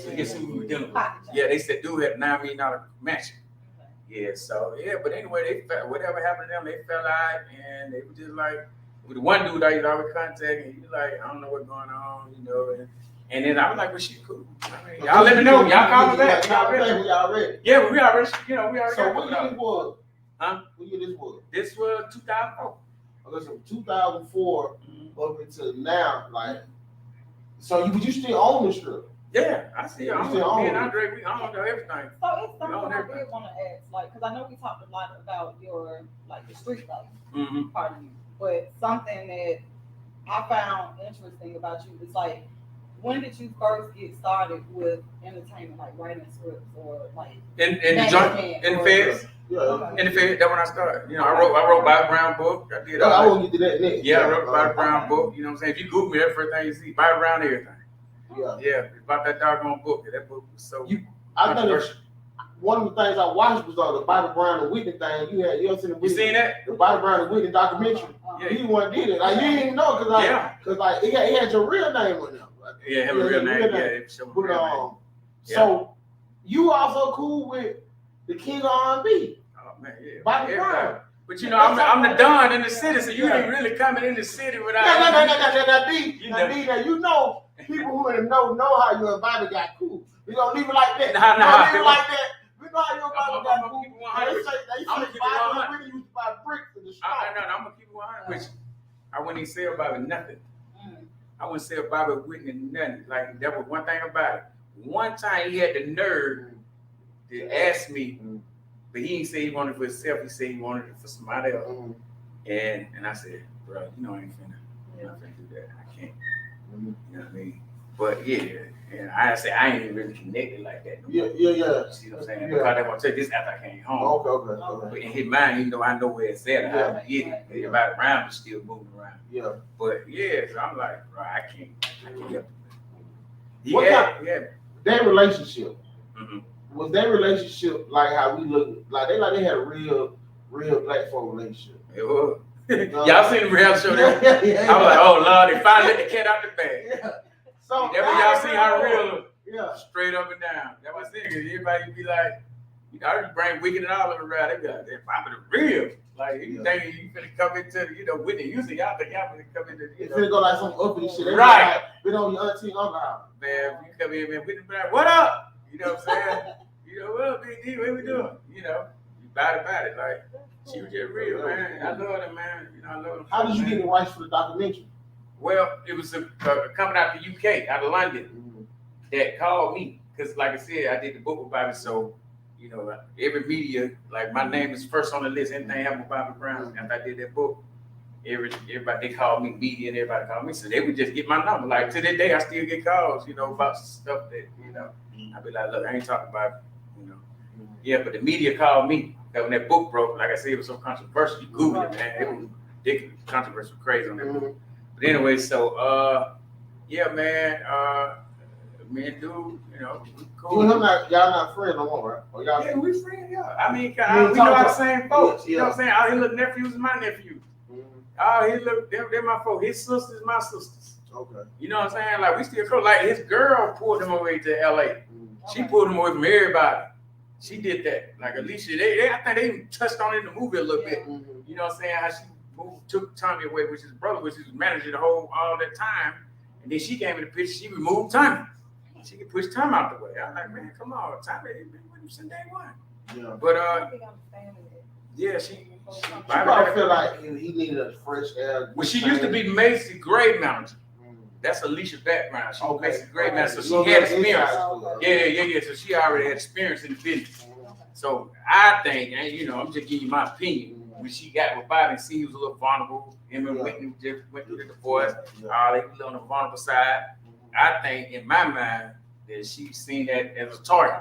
So you see what we were dealing with. Yeah, they said dude had a $9 million mansion. Yeah, so but anyway, whatever happened to them, they fell out, and they were just like, with the one dude I used to always contact, and he was like, I don't know what's going on, you know, and then I was like, well, shit, cool. I mean, y'all let me know, y'all call me back. Y'all ready? Yeah, we already, you know, we already. So what year this was? Huh? What year this was? This was 2004. Okay, so 2004 up until now, like, so you still own the strip? Yeah, I see. Me and Andre, we own everything. So it's something I did want to ask, like, because I know we talked a lot about your, like, the street life part of you, but something that I found interesting about you is, like, when did you first get started with entertainment, like writing scripts or like in the joint, in the feds? Yeah, in the feds. That's when I started. You know, I wrote Bobby Brown book. I did. I won't get to that next. Yeah, I wrote Bobby Brown book. You know what I'm saying? If you Google me, that's the first thing you see. Bobby Brown, everything. Yeah, about that doggone book. That book was so. I know one of the things I watched was the Bobby Brown and Whitney thing. You ever seen the Whitney? You seen that? The Bobby Brown and Whitney documentary. Yeah. He one did it. Like you didn't even know because like it had your real name on there. Yeah, have a real name. So you also cool with the king of R&B. Oh man, yeah. Bobby Brown. But you know, I'm the Don in the city, so you ain't really coming in the city without. Now you know people who in the know how you and Bobby got cool. We don't leave it like that. Nah. Leave it like that. We know how you and Bobby got cool. They say I'm gonna keep it Bobby 100. really used to buy bricks in the store. I'm gonna keep it 100 with you. I wouldn't even sell Bobby nothing. I wouldn't sell Bobby Whitney nothing. Like that was one thing about it. One time he had the nerve to ask me, but he didn't say he wanted it for himself. He said he wanted it for somebody else. And I said, bro, you know I ain't finna do that. I can't. You know what I mean? But yeah, and I said I ain't even really connected like that. No more. Yeah. See what I'm saying? Because they gonna take this after I came home. Okay. But in his mind, you know, I know where it's at. I have to get it. Everybody around is still moving around. Yeah. But yeah, so I'm like, bro, I can't help it. Yeah. Their relationship. Mm-hmm. Was their relationship like how we look? Like they had a real black folk relationship. It was. Y'all seen the reality show? Yeah. I was like, oh Lord, they finally let the cat out the bag. Yeah. So that when y'all see how real, yeah, straight up and down. That was it. Everybody be like, you know, I just bring Wicked and all of them around. They be like, they're probably real. Like you think you finna come into, you know, Whitney. Usually y'all think y'all finna come into, you know, finna go like some uppity shit. Right. Like, we know your auntie uncle house. Man, you come in, man, Whitney be like, what up? You know what I'm saying? You know, what up, Bigg Dee? What we doing? You know, you about it. Like, she was just real, man. I love them, man. You know, I love them. How did you get the rights for the documentary? Well, it was coming out the UK, out of London, that called me. Because, like I said, I did the book with Bobby, so, you know, every media, like, my name is first on the list. Anything happened with Bobby Brown, after I did that book, everybody, they called me, media, and everybody called me. So they would just get my number. Like, to this day, I still get calls, you know, about stuff that, you know, I be like, look, I ain't talking about, you know. Yeah, but the media called me. Because when that book broke, like I said, it was so controversial. You Google it, man. It was ridiculous. Controversy was crazy on that book. But anyway, so, yeah, man, me and dude, you know, cool. Y'all not friends no more, right? Or y'all we friends, yeah. I mean, we know our same folks. You know what I'm saying? All his little nephews is my nephews. All his little, they're my folks. His sisters, my sisters. Okay. You know what I'm saying? Like, we still close. Like, his girl pulled him away to LA. She pulled him away from everybody. She did that. Like, Alicia, I think they even touched on it in the movie a little bit. You know what I'm saying? How she took Tommy away, which is his brother, which is manager all that time. And then she came in the picture, she removed Tommy. She could push Tommy out the way. I was like, man, come on, Tommy, he's been with him since day one. Yeah. But yeah, she probably feel like he needed a fresh air. Well, she used to be Macy grave manager. That's Alicia's background. She was Macy's grave manager, so she had experience. Yeah. So she already had experience in the business. So I think, and you know, I'm just giving you my opinion. When she got with Bobby, and he was a little vulnerable. Him and Whitney just went through the divorce. They was on the vulnerable side. I think, in my mind, that she seen that as a target,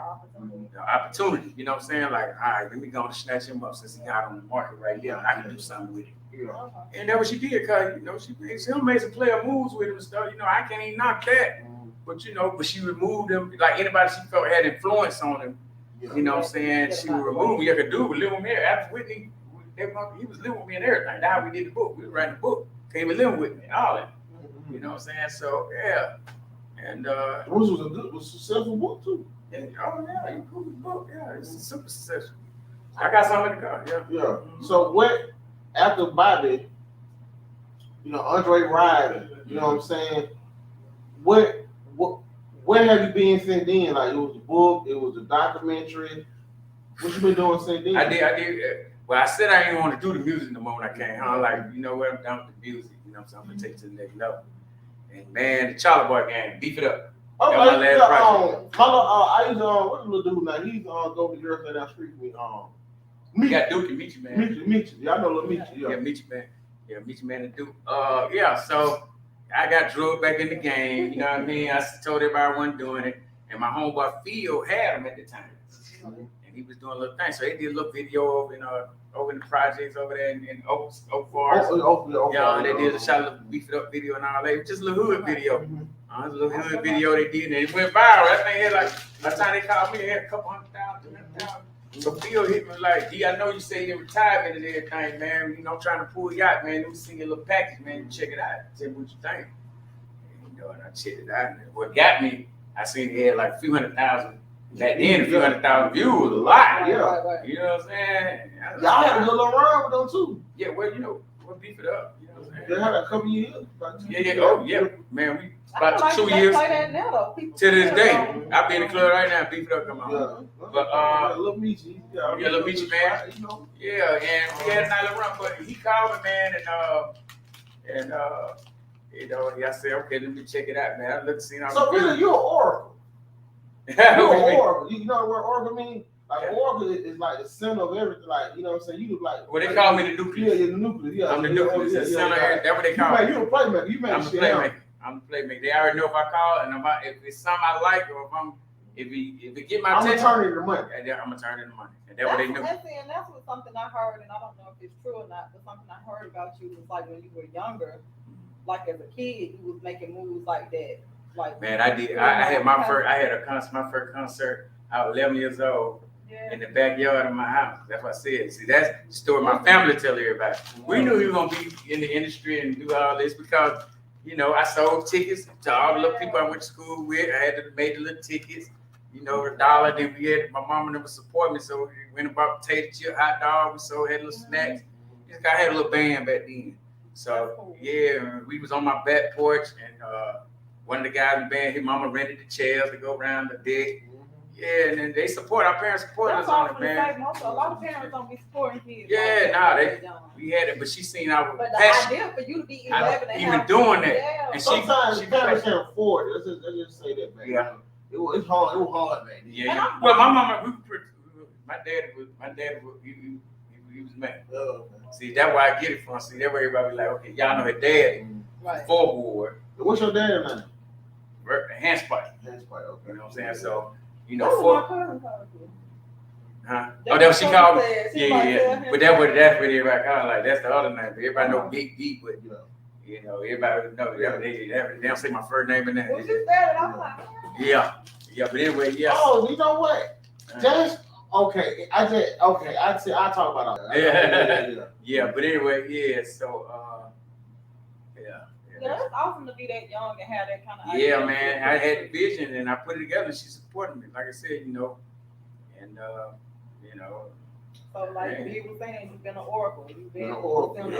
opportunity. You know what I'm saying? Like, all right, let me go and snatch him up since he got on the market right here. I can do something with him. And that's what she did, cause you know she made some player moves with him and stuff. You know, I can't even knock that. But you know, she removed him. Like anybody she felt had influence on him. You know what I'm saying? She would remove him. You could do it with living with me after Whitney. He was living with me and everything. That's how we did the book. We were writing the book. Came and living with me, all that. You know what I'm saying? So yeah. And which was a successful book too. Yeah, you cool book. Yeah, it's a super successful. I got something in the car. Yeah. So what after Bobby, you know, Andre Ryder, you know what I'm saying? Where have you been since then? Like, it was the book, it was the documentary. What you been doing since then? I did. Well, I said I didn't want to do the music no more when I came home. Like, you know what, I'm done with the music. You know what I'm saying? I'm gonna take it to the next level. And man, the Charlie Boy gang, beef it up. Oh, that my last project. I used what's the little dude now? He's go to the girl down the street with me. You got Duke and Meechie, man. Meechie. Y'all know little Meechie, yeah. Meechie, man. Yeah, Meechie, man, and Duke. So I got drugged back in the game. You know what I mean? I told everybody I wasn't doing it. And my homeboy Phil had him at the time. And he was doing a little thing. So they did a little video over in the projects over there in Oak Forest. Yeah, they did a shot a little beef it up video and all that. Just a little hood video. A little hood video they did, and it went viral. That thing had like, by the time they called me, it had a couple 100,000, 200,000. So Phil hit me like, D, I know you say you're in retirement and everything, man. You know, I'm trying to pull you out, man. Let me send you a little package, man. You check it out. Tell me what you think. And, you know, and I checked it out. And what got me, I seen it had like a few 100,000 Back then, a few 100,000 views was a lot. Yeah. Right. You know what I'm saying? Y'all had a good little run with them too. Yeah, well, you know, we'll beef it up. You know what I'm They saying? had a couple years. Yeah. Oh, yeah. Man, we I about feel 2 like years. They play that now, though. People To this still day, don't- I be in the club right now, beef it up, come on. Yeah. But, Little Meechy. Yeah, Lil Meechy, man. You know. Yeah, and we had a nice little run, but he called me, man, and you know, I said, okay, let me check it out, man. I looked, seen all So the really, you're an oracle. You're an oracle. You know what oracle mean? Like Yeah. oracle is like the center of everything. Like you know what I'm saying? You like. Well, they call me the Yeah, nucleus. you're the nucleus. Yeah, I'm the nucleus, the center. That's what they You call man, me. you a playmaker. You I'm make a shit playmaker. happen. I'm a playmaker. They already know if I call, and if it's something I like, or if it get my I'm gonna attention, turn it into money. and then I'm gonna turn it into money. And that's what they know. That's what something I heard, and I don't know if it's true or not, but something I heard about you was like when you were younger, like as a kid, you was making moves like that. Like Man, I did. I had my first concert. I was 11 years old. yeah. In the backyard of my house. That's what I said. See, that's the story my family tell everybody. We knew he was gonna be in the industry and do all this because, you know, I sold tickets to all the little people I went to school with. I had to make the little tickets, you know, $1. Then we had my mama never support me, so we went and bought potato chip, hot dog. We sold, had little snacks. I had a little band back then. So yeah, we was on my back porch, and one of the guys in the band, his mama rented the chairs to go around the deck. Yeah, and then they support, our parents support us on it, man. A lot of parents don't be supporting kids. Yeah, nah, we had it, but she seen our But the passion. idea for you to be 11 and Even have doing that. Yeah. And Sometimes she parents can't afford it. Let's just say that, man. Yeah. It's hard. It was hard, man. Yeah. Well, my mama, my dad was, he was mad. See, that's where I get it from. See, that's where everybody be like, okay, y'all know her dad, Right. forward, What's your dad name? handspike. Handspike, okay. You know what I'm saying? So, you That's know, what my cousin called you. huh? Oh, that's what she called me. She Yeah. But that's what everybody call it. Like that's the other name. Everybody know Bigg Dee, but you know, everybody know they don't say my first name in that. When you said it, I'm like, Yeah. But anyway, yeah. Oh, you know what? Just okay. I'd say I talk about all that. Yeah. But anyway, yeah. So, yeah, it's awesome to be that young and have that kind of yeah, man. I had the vision and I put it together. And she supported me, like I said, you know, and you know. So like you were saying, you've been an oracle. You've been An oracle.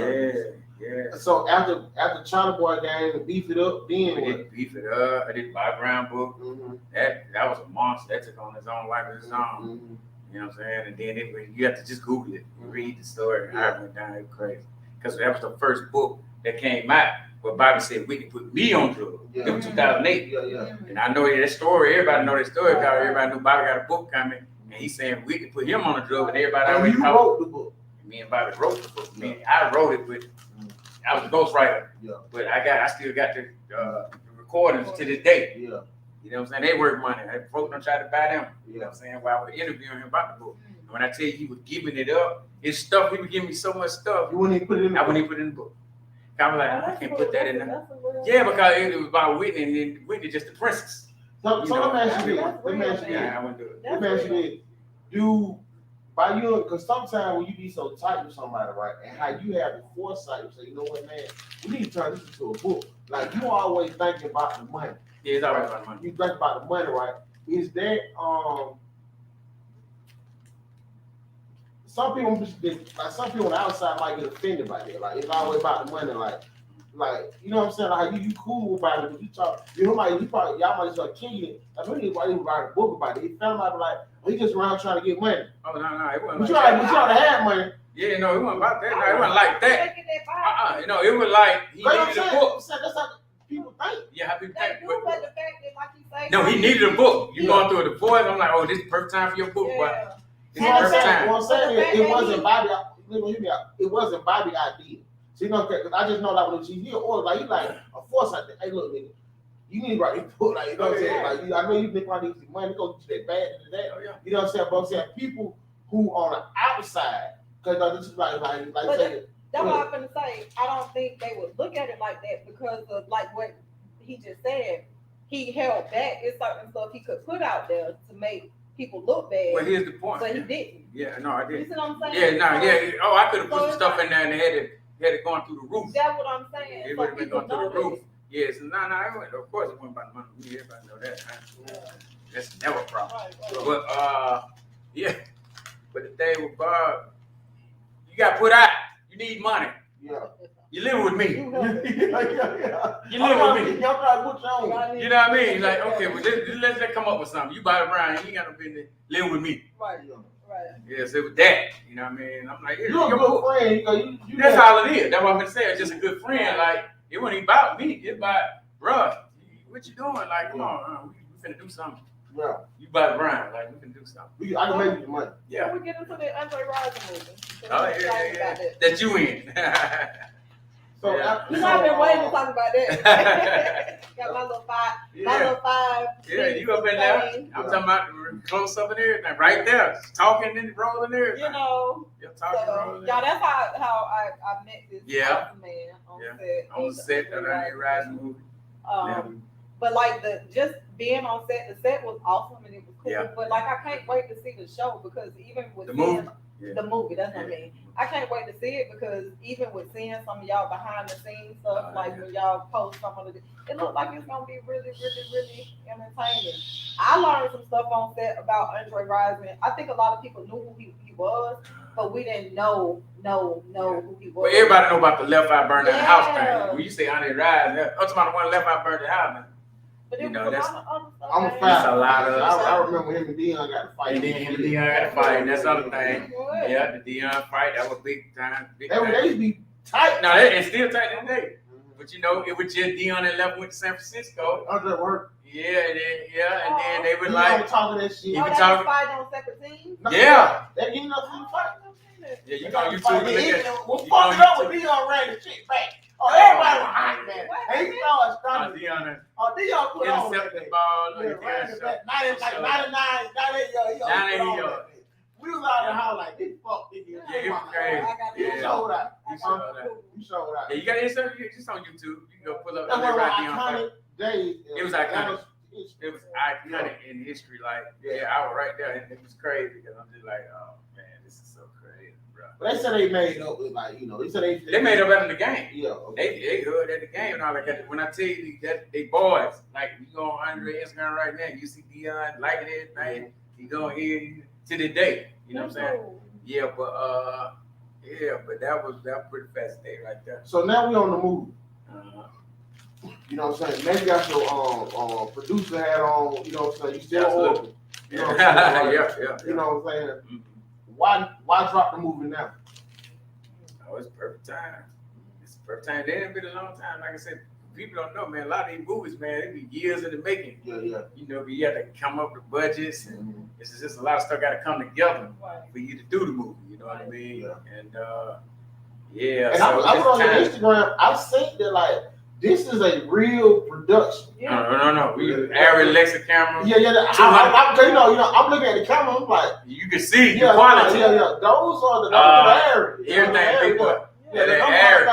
Yeah. So after China Boy game and beef it up, then We what? did beef it up. I did background book. That was a monster. That took on its own life of its own. You know what I'm saying? And then you have to just Google it, read the story, and how it went down. It was crazy. Because that was the first book that came out. But Bobby said Whitney put me on drugs. It was 2008. Yeah. And I know that story. Everybody know that story because everybody knew Bobby got a book coming. And he's saying Whitney put him on the drug. And everybody And always you wrote the book. Me and Bobby wrote the book. I wrote it, but I was a ghostwriter. Yeah. But I still got the recordings to this day. Yeah. You know what I'm saying? They worth money. Folks don't try to buy them. You know Yeah. what I'm saying? While I was interviewing him about the book. And when I tell you he was giving it up, his stuff, he was giving me so much stuff. You wouldn't even put it in I wouldn't even put it in the book. I was like, I can't put that in there. Yeah, because it was about Whitney, and then Whitney just the princess. So let me ask you this. That's Let me ask you Yeah, this. I wouldn't do it. Let me ask you this. By you, because sometimes when you be so tight with somebody, right, and how you have the foresight to say, you know what, man, we need to turn this into a book. Like you always thinking about the money. Yeah, it's always about money. You think about the money, right? Is that some people on the outside might get offended by that. Like it's always about the money, like you know what I'm saying? Like you cool about it, but you talk, y'all might start killing it. Like when he write a book about it, he felt like he just around trying to get money. Oh no, it wasn't. But you ought to have money. Yeah, no, it wasn't about that. No, it wasn't like that. You know, it was like he But I'm needed a saying, book. that's how people think. Yeah, how people They think. do, but the fact that, like you say, No, he needed a book. You going through a divorce? I'm like, oh, this is the perfect time for your book, but You it's know the what I'm perfect saying? time. What I'm saying is, it wasn't Bobby. Hear me out. It wasn't Bobby idea. So you know, because I just know like when she hear or like he like a force like that. Hey, look, nigga, you need to write this book. Like you know what I'm saying? Like I know you think probably need money. Go get you that bad and that. Oh, yeah. You know what I'm saying? But I'm saying people who on the outside, because this is like But say. that's what I'm gonna say. I don't think they would look at it like that because of like what he just said. He held back. It's certain stuff he could put out there to make people look bad. Well, here's the point. But he didn't. Yeah, no, I You did. see what I'm Yeah, saying? no, yeah. Oh, I could have put So some stuff it's in there and had it going through the roof. That's what I'm saying. It So would have been people going through the know roof. Yes, no, it wasn't. Of course, it wasn't about the money. Everybody know that. Huh? Yeah. That's never a problem. Right. But yeah. But the thing with Bob, you got put out. You need money. Yeah. You live with me. Yeah. You live with me. Y'all try to put your own. You know what I mean? Like, okay, well, let's come up with something. You buy Brian, you ain't got no business. Live with me. Right. Yeah, so with that, you know what I mean? I'm like, You're a good friend. You that's all it is. That's what I'm gonna say. It's just a good friend. Like, it wasn't even about me. It's about, bruh, what you doing? Like, come on, we finna do something. Yeah. You buy Brian, like, we can do something. I can make you the money. Yeah. We get into the Andre Rison movie. Oh, yeah. That you in. So yeah. You know, I've been waiting to talk about that. Got my little five. Yeah, you up in there. I'm talking about close up and everything. Right there. Talking and rolling there. You know. You're talking and rolling. Y'all, that's how I met this awesome man on set. On the set of the Andre Rison movie. But like just being on set, the set was awesome and it was cool. Yeah. But like I can't wait to see the show because even with the movie. The movie, that's what I mean. I can't wait to see it because even with seeing some of y'all behind the scenes stuff, like when y'all post some of it looks like it's gonna be really, really, really entertaining. I learned some stuff on set about Andre Rison. I think a lot of people knew who he was, but we didn't know who he was. Well, everybody know about the left eye burn down the house thing. When you say Andre Rison, I'm talking about the one left eye burned the house, man. But you it know, was that's, a lot of other stuff. I'm a fan. a lot of I remember him and Dion got to fight. And then him and Dion got to fight, and that's the other thing. Yeah, the Dion fight, that was big time. They used to be tight. No, it's still tight today. But you know, it was just Dion and left went to San Francisco. Andre work. Yeah, and then they were Dion like talking that shit. You they talking- fight on separate teams? Yeah. They getting up to the fight. Yeah, you go on YouTube and look at We'll you fuck on it up YouTube. with Dion ran the shit back. Oh, everybody was hot, man. And he started stunning. Dion Dion put on that intercepted the thing. ball. Yeah, ran it back. 99, 98 yards. 98 yards. We was out in the house like, this fuck, this Yeah, it was crazy. You Yeah. showed out. You showed out. You showed out. Yeah, you got insert just on YouTube. You can go pull up That's one of right my Dion fight. iconic days. It was iconic. It's It was iconic in history. Like, I was right there, and it was crazy because I'm just like, oh man, this is so crazy, bro. But they said they made up with like, they said They made up after the game. Yeah. Okay. They good at the game and all that. When I tell you that they boys, like you go on Andre Instagram right now, you see Dion liking everything. You go here to the day. You know what I'm saying? Yeah, but that was pretty fascinating right there. So now we on the move. Uh-huh. You know what I'm saying? Maybe you got your producer hat on. You know what I'm saying? You still Absolutely. open. You know what I'm saying? Yeah. You know what I'm saying? Mhm. Why drop the movie now? Oh, it's perfect time. It's perfect time. They didn't been a long time. Like I said, people don't know, man. A lot of these movies, man, they be years in the making. Yeah. You know, you have to come up with budgets, and Mm-hmm. it's just a lot of stuff got to come together Right. for you to do the movie. You know what I mean? Yeah. And yeah. And so I was on your it's Instagram. I seen that like this is a real production. Yeah. No. We average Alexa camera. Yeah. I'm looking at the camera. I'm like, You can see the yeah, quality. Yeah. Those are the areas. Everything people. Yeah, they're I'm average.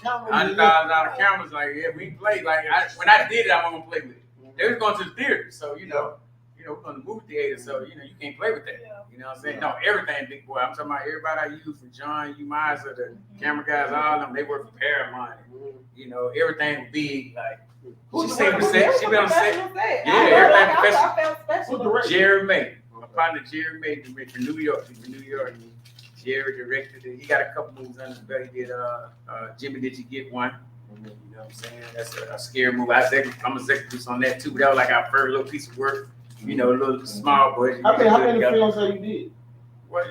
$100,000 $100,000 cameras, like we played. Like when I did it, I wasn't gonna play with it. They was going to the theater, so we're going to the movie theater, so you can't play with that. Yeah. You know what I'm saying? No, everything, big boy. I'm talking about everybody I use for John, you Miles, the camera guys, all of them. They work for Paramount. You know, everything big. Like she been on set. Yeah, everything I felt special. Jerry May, my partner Jerry May, from New York. He's from New York. Jerry directed it. He got a couple movies under his belt. He did Jimmy, Did You Get One? You know what I'm saying? That's a scary movie. I'm executive on that too. But that was like our first little piece of work. A little small budget. How many films have you did? Well,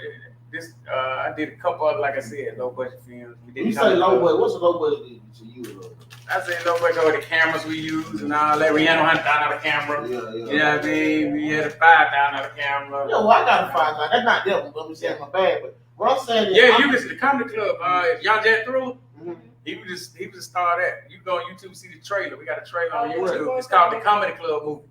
I did a couple of, like I said, low budget films. You say low budget. What's a low budget to you? I say low budget with the cameras we use and all that. We had $100,000 camera. Yeah. You know what I mean? We had a $5,000 camera. Yeah, well, I got a $5,000. That's not them. Let me say my bad, but what I'm saying is, Yeah, you can see the comedy club. Young Jack Thriller. Mhm. He was a star there. You go on YouTube, see the trailer. We got a trailer on Oh, YouTube. yeah. It's called the Comedy Club movie.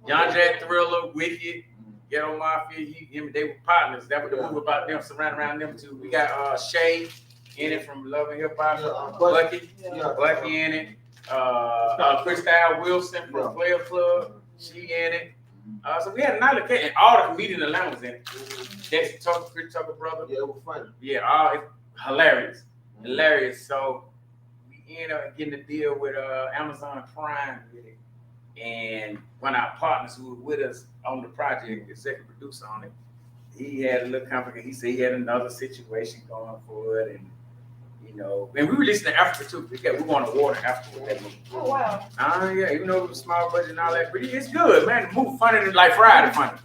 Young Jack Thriller, Wicked, Ghetto Mafia. They were partners. That was the movie about them, surrounding around them two. We got Shay in it from Love and Hip Hop. Bucky in it. Krystal Wilson from Player Club. She in it. So we had another cat, and all the comedian Atlanta was in it. That's Chris Tucker brother. Yeah, it was funny. Yeah, it's hilarious. So we ended up getting a deal with Amazon Prime with it. And one of our partners who was with us on the project, the executive producer on it, he had a little complicated. He said he had another situation going for it, and and we released in Africa too. We won an award in Africa with that movie. Oh wow. Yeah, even though it was a small budget and all that, but it's good, man. The movie funny than like Friday funny.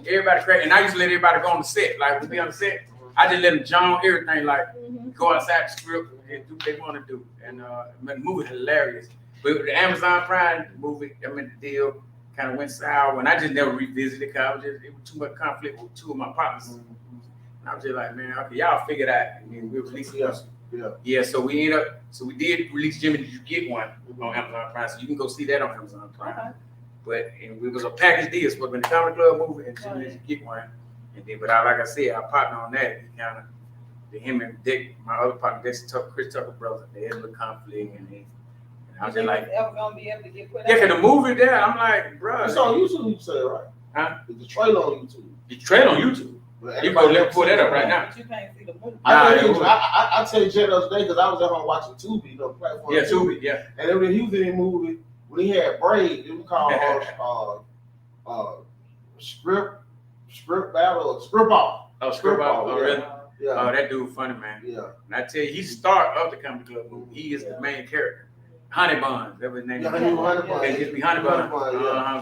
Everybody crazy, and I used to let everybody go on the set. Like we be on the set, I just let them jump everything, like go outside the script and do what they want to do. And the movie hilarious. But with the Amazon Prime movie, the deal kind of went sour, and I just never revisited it because it was too much conflict with two of my partners. And I was just like, man, okay, y'all figure that, and then we'll release it. Yeah, so we did release Jimmy Did You Get One on Amazon Prime, so you can go see that on Amazon Prime. But it was a package deal, so when the Comedy Club movie and Jimmy Did You Get One, and then, but like I said, our partner on that, he kind of, him and Dick, my other partner, Chris Tucker brother, they had a little conflict, and I was just like, ever gonna be able to get put out? yeah, cause the movie there, I'm like, bro, it's on YouTube. You said right? Huh? It's the trailer on YouTube. The trailer on YouTube. You go pull that up right now. But you can't see the movie. I tell you Jay the other day because I was at home watching Tubi, platform. Yeah, Tubi, yeah. And then when he was in the movie, when he had braids, it was called script battle, script off. Oh, script off. Oh, really? Yeah. Oh, that dude funny, man. Yeah. And I tell you, he's the star of the Comedy Club movie. He is the main character. Honey Bun, that was his name. Yeah, Honey Bun. They just be Honey Bun.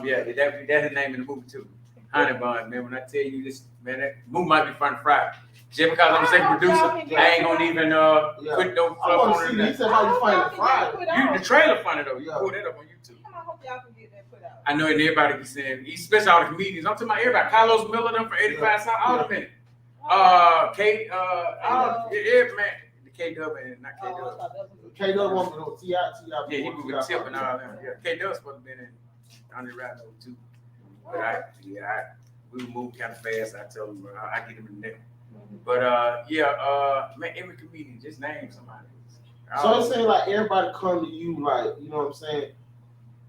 Yeah. That's his name in the movie too. Honey Bun, man. When I tell you this, man, that movie might be fun Friday. Just because I'm a second producer, I ain't gonna even put no fluff on it. He said how you find it Friday. The trailer funny though. You pull that up on YouTube. I hope y'all can get that put out. I know, and everybody be saying, especially all the comedians. I'm talking about everybody. Carlos Miller, them for 85 South, all the minute. Kate, man. K-Dub and not K-Dub. K-Dub want to T.I. Yeah, he was with Tip and all them. Yeah, K-Dub's supposed to be in Under Ride too. But we moved kind of fast. I told him I get him in the neck. But man, every comedian just name somebody. So it seems like everybody come to you like, you know what I'm saying?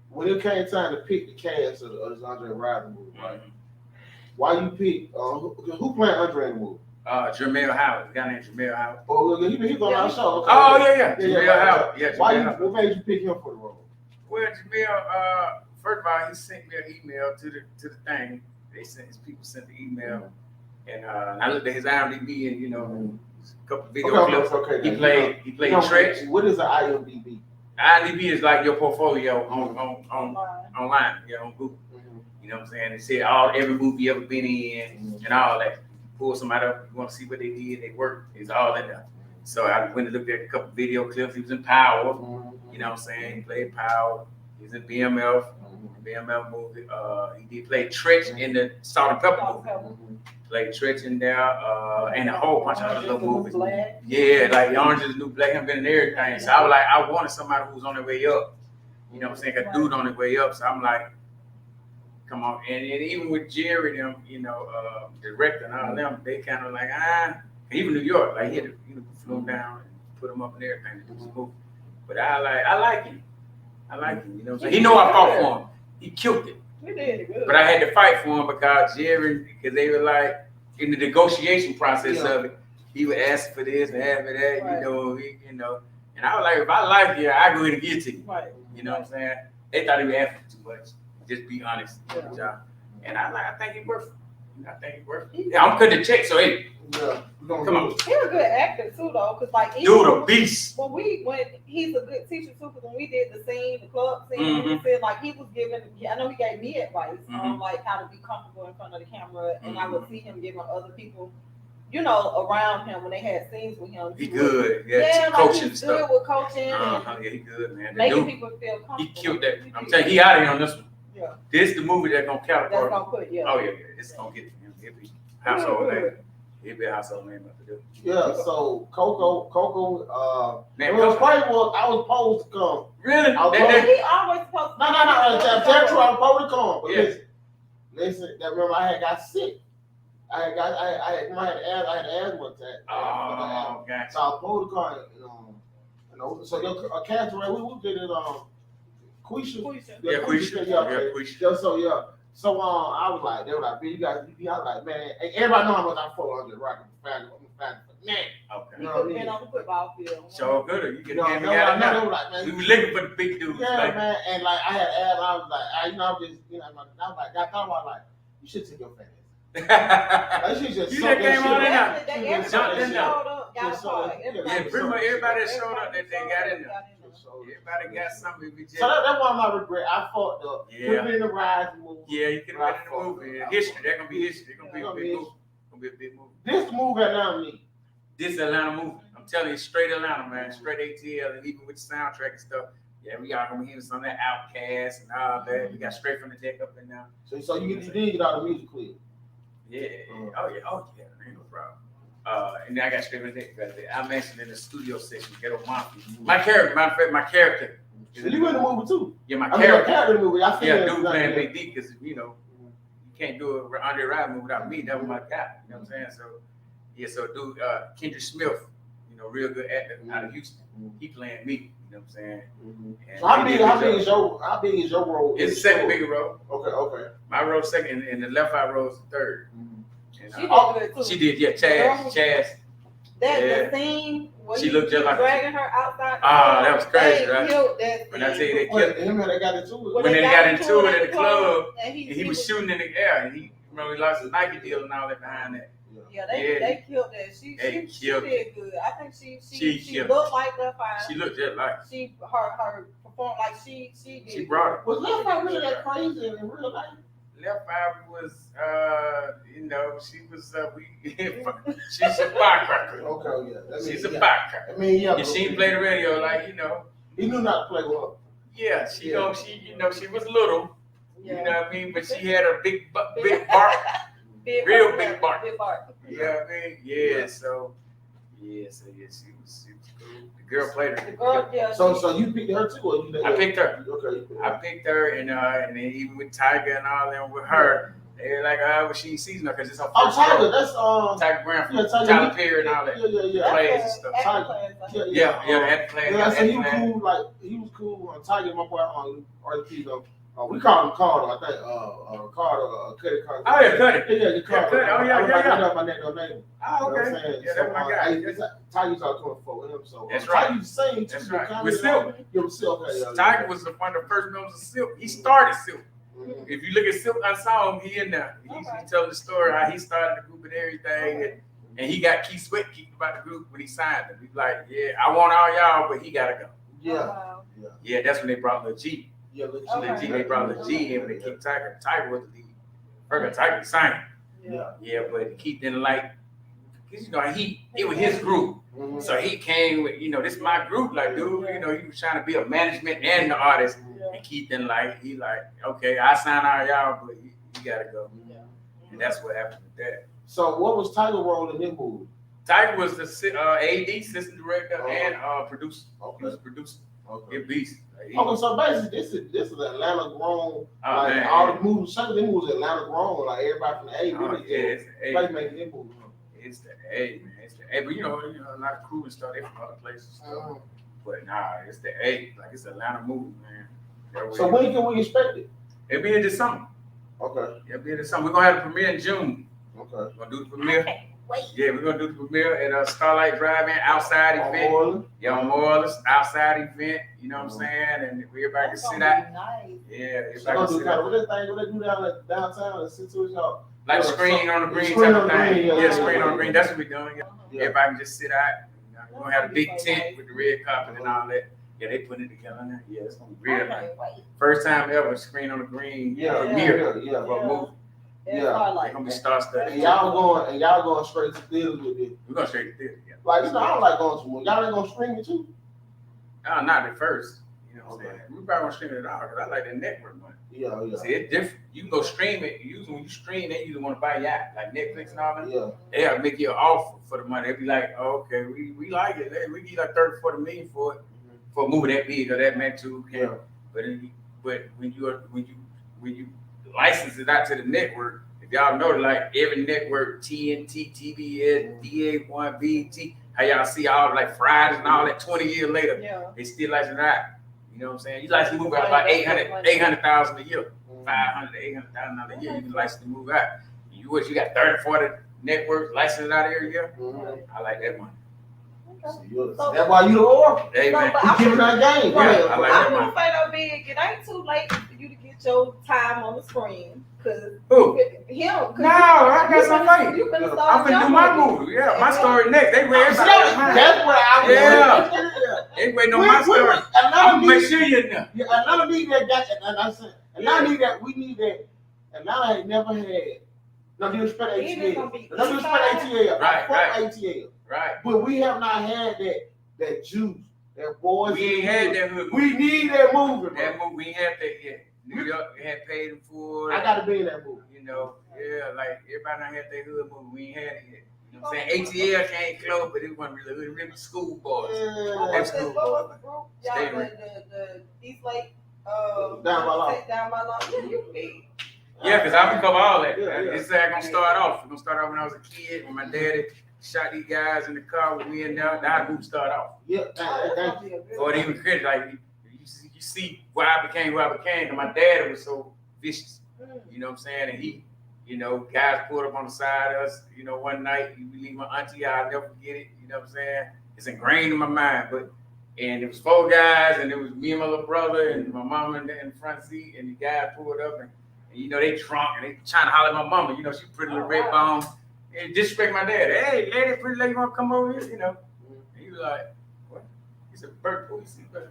When it came time to pick the cast of the Andre Ryder movie, right? Why you pick? Who playing Andre in the movie? Jamel Howard, a guy named Jamel Howard. Oh, he's on our show. Okay. Oh yeah. Jamel Howard. Yeah. What made you pick him for the role? Well, Jamel, first of all, he sent me an email to the thing. His people sent the email, and I looked at his IMDb and a couple video clips. Okay, he played Tretch. What is an IMDb? IMDb is like your portfolio on online, on Google. You know what I'm saying? It said every movie you ever been in and all that. Pull somebody up, you want to see what they did, they work, it's all in there. So I went and looked at a couple video clips. He was in Power, you know what I'm saying? He played Power. He was in BMF movie. He did play Tretch in the Salt and Pepper movie. Played Tretch in there, and a whole bunch of other little movies. Yeah, like Orange is the New Black, him been in everything. So I was like, I wanted somebody who was on their way up. You know what I'm saying? A dude on their way up. So I'm like, come on, and even with Jerry, them, director and all them, they kind of like, even New York, like he had to, flew him down and put him up and everything to do some movie. But I like him, you know what I'm saying? He know I fought for him. He killed it. But I had to fight for him because they were like, in the negotiation process of it, he would ask for this and ask for that, and I was like, if I like you, I go ahead and get to you. Right. You know what I'm saying? They thought he was asking too much. Just be honest, and I think it worked. Yeah, I'm cutting the check, so hey, come on. He's a good actor too, though, cause like dude, a beast. When he's a good teacher too, cause when we did the club scene, he said like he was giving. I know he gave me advice on like how to be comfortable in front of the camera, and I would see him giving other people, around him when they had scenes with him. He good, coaching he's good with coaching. Yeah, he good, man. Making people feel comfortable. He killed that. I'm telling you, he out of here on this one. Yeah. This is the movie that's gonna catapult. That's gonna put, Oh yeah. It's gonna get him. He'll be household name. He'll be a household name after this. Yeah. So Coco. Man, it was crazy. I was supposed to come. Really? He always supposed to. No. That's true. I'm supposed to come. But listen. That remember I had got sick. I had asthma attack. Oh, gotcha. So I was supposed to come. So your cancer rate, we did it Quisha. Yeah, Quisha. So I was like, they were like, man, you guys, I was like, man, and everybody know how much I follow under the rocket. I'm fighting for nothing. Okay. He could have been on the football field. So good. You get No, the game no, out no, now. they were like, man, We were looking for the big dudes. yeah, Like, man, and like I had asked, I was like, you know, I was just, you know, I was like, I thought about like, you should take your fat ass. Like, she just you suck that came shit on up. in there. Everybody Jumped in showed there. up, got a So, part. yeah, Yeah, pretty much everybody that showed up that they got in there. So Everybody got something. We just, that's one of my regret. I fucked up. Yeah. Could have been in the rise movie. yeah, you could have been in the movie. I History. fucked That's gonna be history. That's gonna be a big movie. Gonna be a big movie. This movie got down to me. This Atlanta movie. I'm telling you, straight Atlanta, man. Straight ATL, and even with the soundtrack and stuff. Yeah, we are gonna hear some of that Outkast and all that. We got straight from the deck up in there. So you did get all the music clear. Yeah. Oh yeah. Ain't no problem. And then I got straight from the deck right there. I mentioned in the studio session, Ghetto Mafia. My character, matter of fact, my character. So you in the movie too? Yeah, my I mean, your character. character in the movie. I feel Yeah, that. dude playing Bigg Dee because you know you can't do it Andre Ride movie without me. That was my guy. You know what I'm saying? So yeah, so dude, Kendrick Smith, you know, real good actor out of Houston. He playing me. You know what I'm saying? And So how he big did a how good big job. is your role? It's the second bigger role. Okay. My role second, and the left eye role is the third. And, She did good too. she did, yeah. Chaz. That Yeah. the scene where She you looked just like dragging her outside. Ah, that was crazy, they right? killed that When I tell you scene. they Well, killed him and they got into it. when they got into it in the club, and and he was shooting in the air, and he remember he lost his Nike deal and all that behind that. Yeah, Yeah. they killed that. She killed did good. I think she killed looked like Left Eye. She looked just like She her performed like she did. she brought it. Was Left Eye really that crazy in real life? Left Eye was, you know, she was, she's a firecracker. Okay, yeah. She's a firecracker. I mean, yeah. And she play the radio like, you know. He knew not to play well. Yeah, she you know, she was little. Yeah. You know what I mean? But she had a big bark. Real big bark. Big bark. You know what I mean? Yeah, so she was cool. The girl played her. The girl, yeah. So you picked her too, or you? I picked her. Okay. You picked I her. picked her, and then even with Tiger and all them with her, they're like, well, she ain't season her because it's her Oh, first Tiger, role. that's Tiger Brown from yeah, Tiger. Tyler Perry and all that. Yeah. Plays and stuff. Yeah, at the class. Yeah, so he was cool. Like he was cool. Tiger, my boy, Ortizo. We called him Carter. I think Carter, Cuddy Carter. Oh yeah, Cuddy. Yeah, Carter. Cuddy. Oh, yeah. My name. Oh, You know okay. what I'm saying? Yeah, that's my guy. Tiger's out 24 with him, so That's right. Tiger's the same. That's too, right. kind With of Silk. like- Yeah, with Silk. Okay, yeah. Tiger was one of the first members of Silk. He started Silk. Mhm. If you look at Silk Unsung, he in there. He telling the story how he started the group and everything, and he got Keith Sweat kicked about the group when he signed them. He's like, yeah, I want all y'all, but he gotta go. Yeah. Yeah, that's when they brought Lil G. Yeah, legit. Lil G, they brought Lil G in when they kicked Tiger. Tiger was the lead. First Tiger signed. Yeah, but Keith didn't like, because you know it was his group. Mhm. So he came with, you know, this is my group, like, dude, you know, he was trying to be a management and the artist. And Keith didn't like, he like, okay, I sign all y'all, but you gotta go. And that's what happened with that. So what was Tiger role in this movie? Tiger was the AD, assistant director, and producer. He was a producer. Okay. It beast. Like, Okay, so basically this is Atlanta grown. oh, Like man. all the movies, some of them movies Atlanta grown. Like everybody from the A, Oh, really yeah, it's the like A. making this movie. It's the A, man. It's the A. But you know, a lot of crew and stuff, they from other places. So. But nah, it's the A. Like it's an Atlanta movie, man. So when can we expect it? It'll be in this summer. Okay. It'll be in this summer. We're gonna have the premiere in June. Okay. We're gonna do the premiere. Yeah, we're gonna do the premiere at Starlight Drive-In outside event. Orland? Yeah, on Morris, outside event. You know what I'm saying? And everybody can sit out. Nice. Yeah, So everybody can do sit kind out. of what they do down at downtown and sit to y'all. Like Yeah, screen on the green screen type on of the thing. green, Yeah, yeah. screen on the green. That's what we're doing. Yeah. Everybody can just sit out. We're gonna have a big tent with the red carpet and all that. Yeah, they put it together now. Yeah, it's gonna be real nice. First time ever screen on the green premiere Yeah. for a movie. It's Yeah. hard It's like gonna be that. star-studded. And y'all going straight to theaters with it. We're gonna straight to theater. Yeah. Like, you know, I don't like going to movies. Y'all ain't gonna stream it too? No, not at first. You know what I'm Okay. saying? We probably won't stream it at all because I like the network money. Yeah. See, it's different. You can go stream it. Usually when you stream, they usually want to buy you out, like Netflix and all that. Yeah. They'll make you an offer for the money. They'll be like, oh, okay, we like it. We give you like 30, 40 million for it, for a movie that big or that magnitude. Okay? Yeah. But when you license it out to the network, if y'all know, like every network, TNT, TBS, DA1, BT, how y'all see all like Fridays and all that 20 years later, Yeah. they still license it out. You know what I'm saying? You license the movie out about 800,000 a year. 500 to 800,000 a year. You can license the movie out. You got 30, 40 networks, licensed out area. I like that money. That's why you the oracle. Hey, man. You giving that game. Yeah, I like that I'm money. gonna say no big. It ain't too late for you to get your time on the screen. Cause Who? him. No, I got some money. You finna I'm start finna do my movie. Yeah, my story next. They read about mine. That's what I was. Yeah. They waiting on my story. I'm gonna make sure you know. Another need that got, and I said, another need that, we need that, and I ain't never had, no disrespect ATL. No disrespect ATL. Right, right. ATL. Right. But we have not had that juice, that boys. We ain't had that hood. We need that movie, That bro. movie, we ain't had that yet. New York had paid in full. I gotta be in that movie. You know, yeah, like everybody done had that hood movie. We ain't had it yet. You know what I'm saying? ATL came close, but it wasn't really hood. It was school boys. Yeah. School What boys. was the group? Y'all the East Lake. Down by law. Down by law. Yeah, you be. Yeah, because I can cover all that. Yeah, yeah. This is how I'm gonna start off. We're gonna start off when I was a kid, when my daddy shot these guys in the car with me and now. That's how we start off. Yeah, Or it even credit, like you see why I became who I became, because my daddy was so vicious. You know what I'm saying? And he, you know, guys pulled up on the side of us, you know, one night, you leave my auntie, I'll never forget it, you know what I'm saying? It's ingrained in my mind, and it was 4 guys, and it was me and my little brother, and my mama in the front seat, and the guy pulled up, and you know, they drunk, and they trying to holler at my mama, you know, she pretty little red bone, and disrespect my dad. Hey, lady, pretty lady, you want to come over here, you know? And he was like, what? He said, Bert, pull your seatbelt.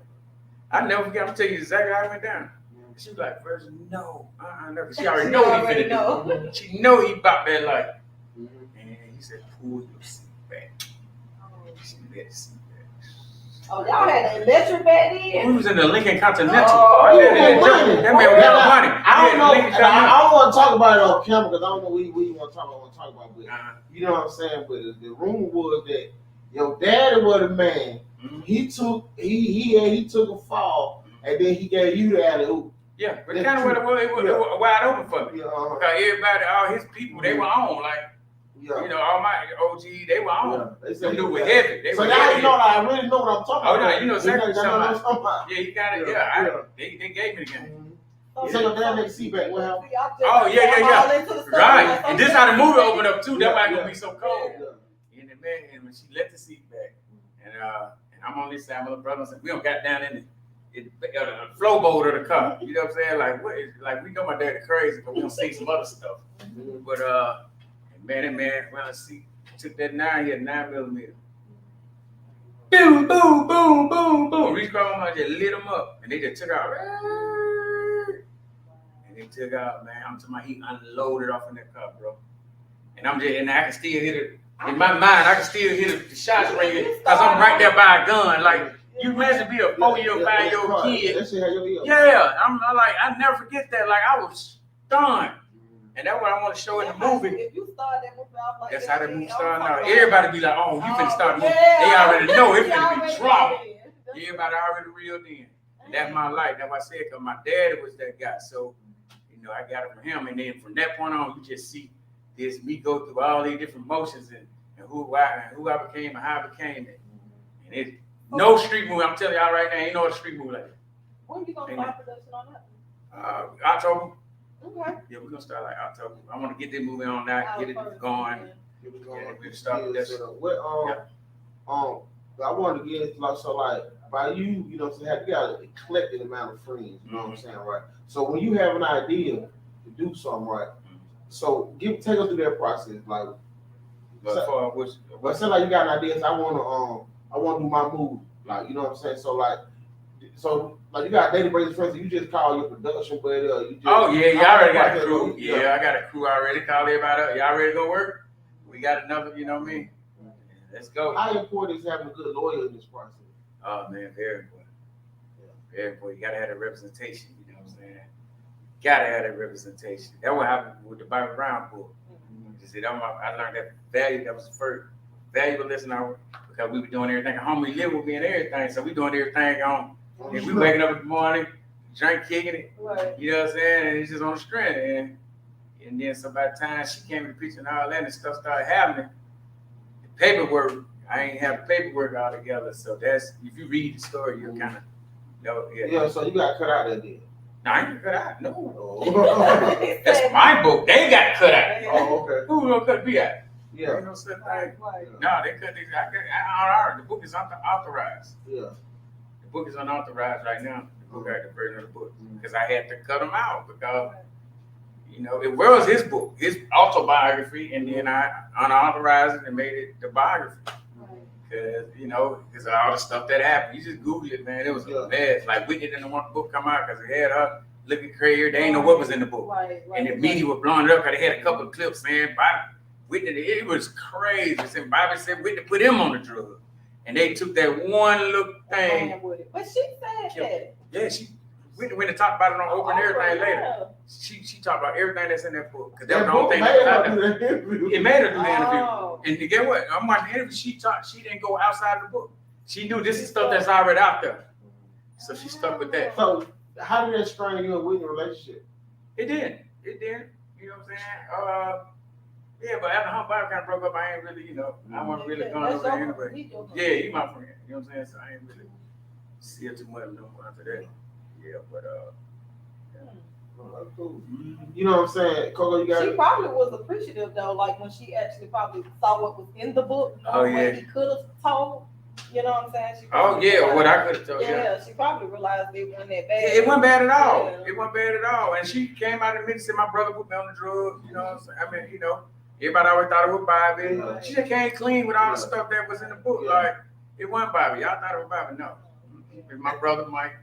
I never forget, I'm gonna tell you exactly how it went down. She was like, first, no, no, she already know what he finna do. She know he about that life. And he said, pull your seat back. She let the seat back. Oh, y'all had an electric back then? We was in the Lincoln Continental. Oh, that man was having money. I don't know. I don't want to talk about it on camera because I don't know what you want to talk about. But you know what I'm saying? But the rumor was that your daddy was a man. He took a fall and then he gave you the alley oop. Yeah, but kind of what it was wide open for me. Because everybody, all his people, they were on. Like, you know, all my OG, they were on. They said they were heavy. So now you know, I really know what I'm talking about. Oh, yeah, you know exactly what I'm talking about. Yeah, you got it. They gave me the game. So your dad make seat back. Well, oh, yeah. Right. And this how the movie opened up, too. That's why it's going to be so cold. And the man, and when she let the seat back, and I'm on this side, my little brother said, we don't got down in the flow boat of the car. You know what I'm saying? Like, what is, like, we know my daddy crazy, but we don't see some other stuff. But, man, when I see, took that 9, he had 9mm. Boom, boom, boom, boom, boom. Reached across my mind, just lit them up. And they just took out. And they took out, man. I'm talking about he unloaded off in that car, bro. And I'm just, and I can still hear it. In my mind, I can still hear the shots ringing because I'm right there by a gun. Like, you imagine be a 4-year-old, 5-year-old kid. Yeah, I'm like, I never forget that. Like, I was stunned. And that's what I want to show in the movie. If you start that movie off like that's that, how the movie started out. Everybody be like, oh, you finna start the movie. Yeah. They already know it's finna be drama. Everybody already reeled in. And that's my life. That's what I said, because my daddy was that guy. So, you know, I got it from him. And then from that point on, you just see this, me go through all these different motions and who I became and how I became it. And it's no street movie. I'm telling y'all right now, ain't no other street movie like that. When you gonna start production on that? October. Okay. Yeah, we're gonna start like October. I want to get this movie on now, get it going. We start with this. I wanted to get like by you know what I'm saying, you got an eclectic amount of friends, you know what I'm saying, right? So when you have an idea to do something, right? So take us through that process, like. But say like you got an idea, so I wanna do my move, like you know what I'm saying. So you got daily breaks friends. You just call your production, but you just. Oh yeah, y'all already got a crew. Yeah, I got a crew already. Call everybody up. Y'all ready to go work? We got another. You know what I mean? Let's go. How important is having a good lawyer in this process? Oh man, very important. Yeah. Very important. You gotta have that representation. You know what I'm saying? Gotta have that representation. That's what happened with the Bobby Brown book. I learned that value. That was the first valuable lesson because we were doing everything. Home we live with me and everything, so we doing everything on. And we waking up in the morning, drink, kicking it. Right. You know what I'm saying? And it's just on the strength. And then so by the time she came in the picture and all that and stuff started happening, the paperwork, I ain't have the paperwork all together. So that's, if you read the story, you'll kind of know. Yeah, so you got cut out that deal. No, I ain't cut out. No. That's my book. They got cut out. Oh, okay. Who gonna cut me out? Yeah. Ain't no such thing. Right. No, they cut these. The book is unauthorized. Yeah. The book is unauthorized right now. The book, the version of the book, because I had to cut them out because it was his book, his autobiography, and then I unauthorized it and made it the biography. Because of all the stuff that happened. You just Google it, man. It was a mess. Like Whitney didn't want the book come out because it had her looking crazy. They ain't know what was in the book. And the media was blowing it up because they had a couple of clips saying Whitney, it was crazy. And Bobby said Whitney put him on the drug. And they took that one little thing. But she said that. Yeah, Whitney went to talk about it on Open everything later. Yeah. She talked about everything that's in that book. Because That that was the only thing made that her do the interview. it made her do the interview. Oh. And to get what? I'm watching the interview, she didn't go outside of the book. She knew this is stuff that's already out there. So she stuck with that. So how did that strain you and Whitney relationship? It did. You know what I'm saying? Yeah, but after Hump Bible kind of broke up, I ain't really, I wasn't really going over there anyway. Yeah, he my friend. You know what I'm saying? So I ain't really see her too much no more after that. Yeah, but That's cool. You know what I'm saying? Coco, you got She probably was appreciative though, like when she actually probably saw what was in the book, Oh, yeah. what he could have told. You know what I'm saying? She oh probably yeah, realized- what I could have told you. Yeah, she probably realized it wasn't that bad. It wasn't bad at all. Yeah. It wasn't bad at all. And she came out and said my brother put me on the drugs. You know what I'm saying? I mean, everybody always thought it was Bobby. Yeah. She just came clean with all the stuff that was in the book. Yeah. Like, it wasn't Bobby. Y'all thought it was Bobby. No. It's my brother Mike,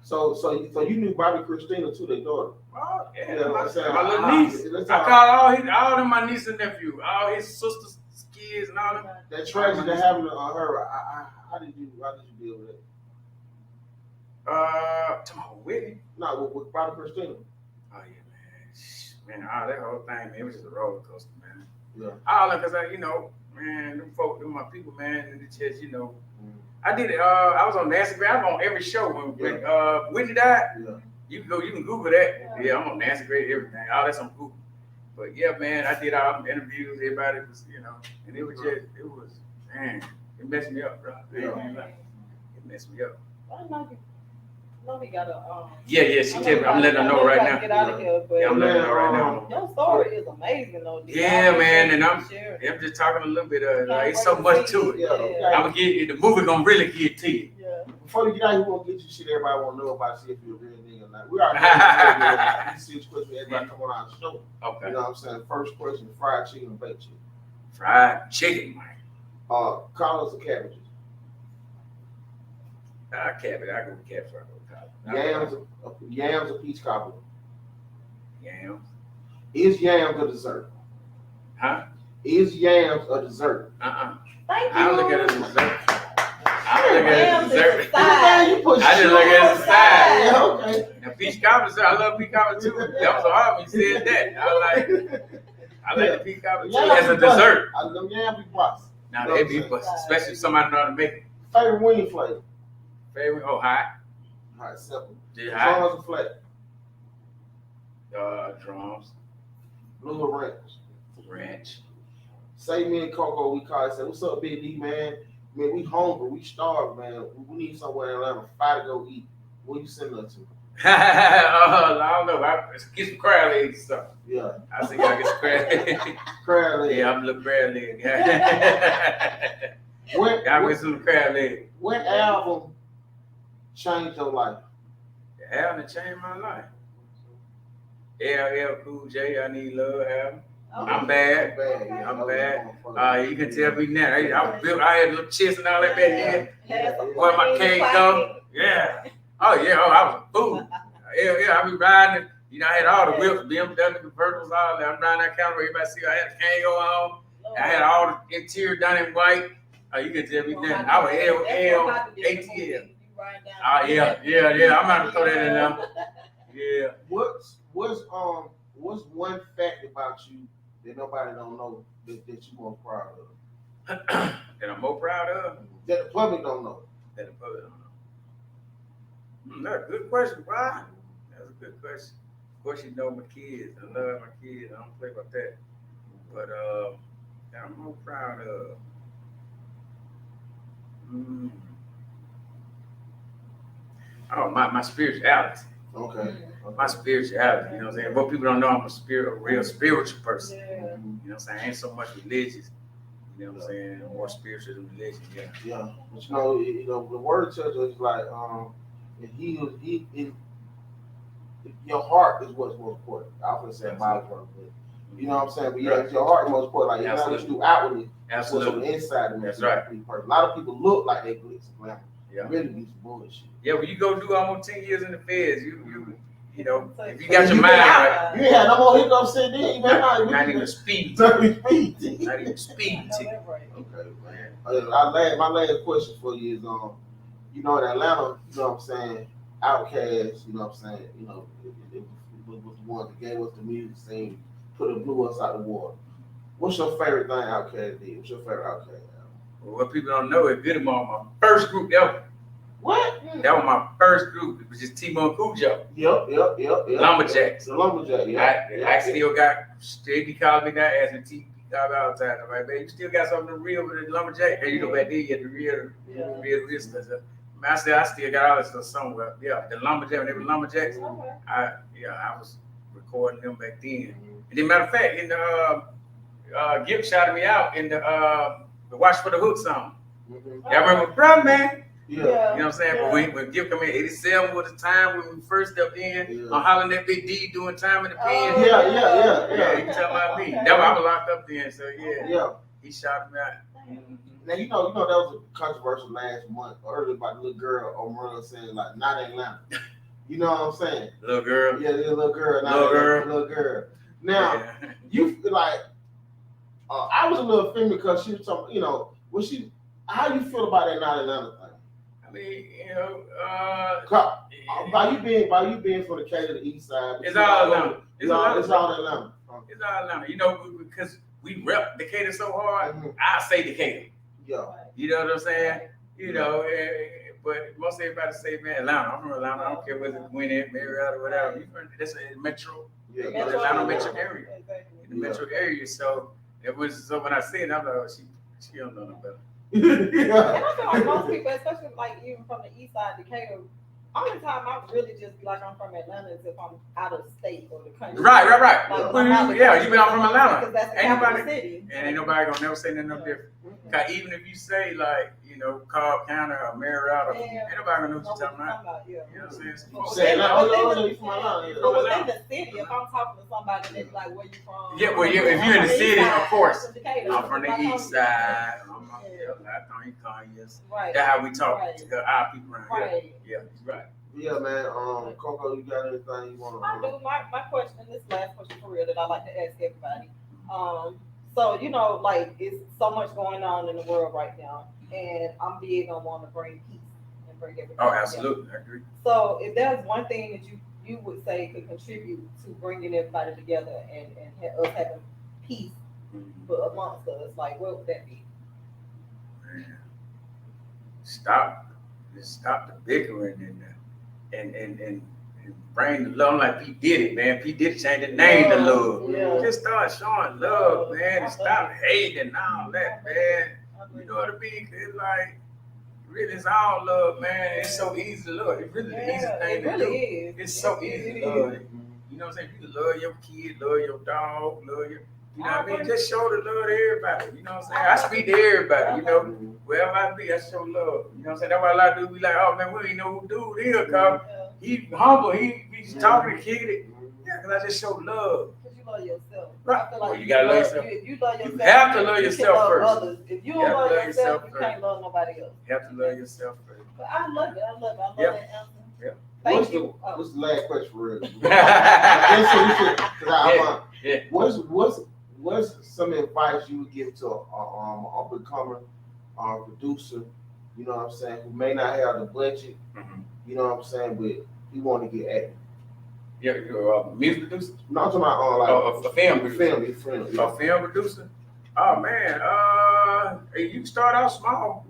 So you knew Bobby Christina too, their daughter. Oh, yeah. You know what I'm saying? My little niece. That's I how- call all them my niece and nephew, all his sisters, kids, and all them. that tragedy that happened to her. How did you deal with it? Tomorrow Whitney. No, with Bobby Christina. Oh yeah, man. All that whole thing, man, it was just a roller coaster, man. Yeah. All that, cause man, them folk, them my people, man, and it's just, I did it. I was on Nancy Gray. I was on every show when Whitney died. Yeah. You can Google that. Yeah, I'm on Nancy Gray, everything. All that's on Google. But yeah, man, I did all them interviews. Everybody was, and it was man, it messed me up, bro. Yeah. It messed me up. I know he got a. Yeah, she told me. I'm letting her know right now. Get out of here, but Yeah, I'm letting her know right now. your story is amazing, though. D. Yeah, man, and I'm Sure. just talking a little bit of it. Like, it's so much to it. Yeah. I'm gonna get the movie gonna really get to you. Yeah. Before you get out, we won't get you shit everybody want to know about, see if you're a real nigga or not. We already know. These questions everybody come on our show. Okay. You know what I'm saying? First question: fried chicken or baked chicken? Fried chicken, man. Collards or cabbages? Cabbage. I go with cabbage. I go with Yams or peach cobbler? Yams. Is yams a dessert? Huh? Is yams a dessert? Thank you. I don't look at it as a dessert. I don't look at it as a dessert. Side. You put I just look at it as a side. Yeah, okay. Now, peach cobbler, I love peach cobbler too. That was so hard when you said that. I like the peach cobbler too as a dessert. I love yams be busted. Now, they be busted, especially if somebody know how to make it. Favorite wing flavor? Favorite? Oh, hot. All right, simple. Yeah, hot. Drums or flat? Drums. Blue or ranch? Ranch. Say me and Coco, we call and say, "What's up, Bigg Dee, man? Man, we hungry, we starved, man. We need somewhere in Atlanta, to go eat. Where you send us to?" I don't know. Get some crab legs and stuff. Yeah, I think I get some crab legs. crab leg. Yeah, I'm a little crab leg. I get some crab leg. What album changed your life? The album that changed my life. LL Cool J, I Need Love album. I'm bad. I'm bad. You can tell me now. I had a little chest and all that back then. Where my cane go? Yeah. Oh yeah. Oh, I was a fool. Yeah. I be riding. I had all the whips, BMW convertibles, all that. I'm riding that camera. Everybody see I had the cane go on. I had all the interior done in white. You can tell me that. I was ATL. Oh yeah. I'm about to throw that in there. Yeah. What's one fact about you that nobody don't know that you more proud of? That I'm more proud of? That the public don't know. That the public don't know. That's a good question, Brian. That's a good question. Of course, you know my kids. I love my kids. I don't play about that. But that I'm more proud of. Oh, my spirituality. Okay. My spirituality, you know what I'm saying? What people don't know, I'm a real spiritual person. Yeah. You know what I'm saying? I ain't so much religious. You know what I'm saying? More spiritual than religion, yeah. Yeah. But you know, the word tells us like your heart is what's most important. I often say my word, but you know what I'm saying? But yeah, it's your heart is most important. Like it's not what you do outwardly, it's what's on the inside that makes you a complete person. A lot of people look like they glitz and glamour. Yeah. Really be some bullshit. Yeah, when you go do almost 10 years in the feds, you know, if you got your mind right. You ain't had no more hiccups sitting there. Not even speed. Not even speed. Not even speed. Okay, man. My last question for you is you know, in Atlanta, you know what I'm saying, Outkast, you know what I'm saying, you know, it was the one that gave us the music scene, blew us out the water. What's your favorite thing Outkast did? What's your favorite Outkast album? Well, what people don't know is Good Among my first group ever. What? That was my first group. It was just T-Mo and Cujo. Yep. Lumberjacks. The Lumberjacks, yeah. I still got, Stevie called me now, asking T called me all the time. I'm like, man, you still got something real with the Lumberjack? Hey, you know, back then you had the real stuff. Man, I still got all this stuff somewhere. Yeah, the Lumberjack, when they were Lumberjacks, I was recording them back then. And then, matter of fact, in the Gift shouted me out in the Watch for the Hook song. Y'all remember, bro, man? Yeah. You know what I'm saying? But when Gift come in, 87 was the time when we first stepped in. I'm hollering at Bigg Dee doing time in the pen. Yeah. You talking about me? That I was locked up then, so yeah. He shot me out. Now you know that was a controversial last month earlier about the little girl on run saying like not Atlanta. You know what I'm saying? Little girl. Yeah, the little girl. Little girl. Now you feel like I was a little offended because she was talking. You know, how you feel about that not Atlanta thing? I mean, you know, by you being from Decatur, the East Side, it's all Atlanta. It's all Atlanta. It's all Atlanta. You know, because we rep Decatur so hard. I say Decatur. Yeah. You know what I'm saying? You know, but most everybody say, man, Atlanta. I'm from Atlanta. I don't care whether it's Gwinnett, Marietta, or whatever. That's a metro. Yeah. Atlanta metro area. In the metro area. So when I see it, I'm like, oh, she don't know no better. And I feel like most people, especially like even from the East Side, Decatur, only time I really just be like I'm from Atlanta is if I'm out of state or the country. Right. Like, You been out from Atlanta. Because that's the Ain't capital nobody, city. and ain't nobody gonna never say nothing up there. Cause even if you say like, you know, Cobb County or Marietta, ain't nobody gonna know what you're talking about. You know what I'm saying? But within the city, if I'm talking to somebody, they be like, where you from? Yeah, well, if you're in the city, of course. I'm from the East Side. Right. That's how we talk to our people around here. Right. Yeah, right. Yeah, man. Coco, you got anything you want to? I do. My question, this last question for real that I like to ask everybody. So you know, like it's so much going on in the world right now, and I'm big on wanting to bring peace and bring everything. Oh, absolutely, I agree. So if there's one thing that you would say could contribute to bringing everybody together and us having peace amongst us, like what would that be? Stop the bickering and bring the love like P Diddy, man. P Diddy changed the name to love. Yeah. Just start showing love, man, and stop hating and all that, man. You know what I mean? It's like really it's all love, man. It's so easy to love. It's really the easy thing to do. It's so easy to love. You know what I'm saying? You can love your kid, love your dog, love your. You know what I mean? Just show the love to everybody. You know what I'm saying? I speak to everybody, you know. Wherever I be, I show love. You know what I'm saying? That's why a lot of dudes be like, oh man, we ain't know who dude is, cause he humble, he talking to kid. Yeah, cause I just show love. Because you love yourself. Right. I feel like You gotta love yourself. You love yourself. You have to love yourself first. Others. If you don't love yourself, you can't love nobody else. You have to love yourself first. But I love it. I love that answer. Yeah. Thank you. What's the last question for real? What's some advice you would give to an up-and-comer producer, you know what I'm saying, who may not have the budget, you know what I'm saying, but he want to get active? Yeah, you're a music producer? No, I'm talking about a film producer. A film producer? Oh man, you can start out small.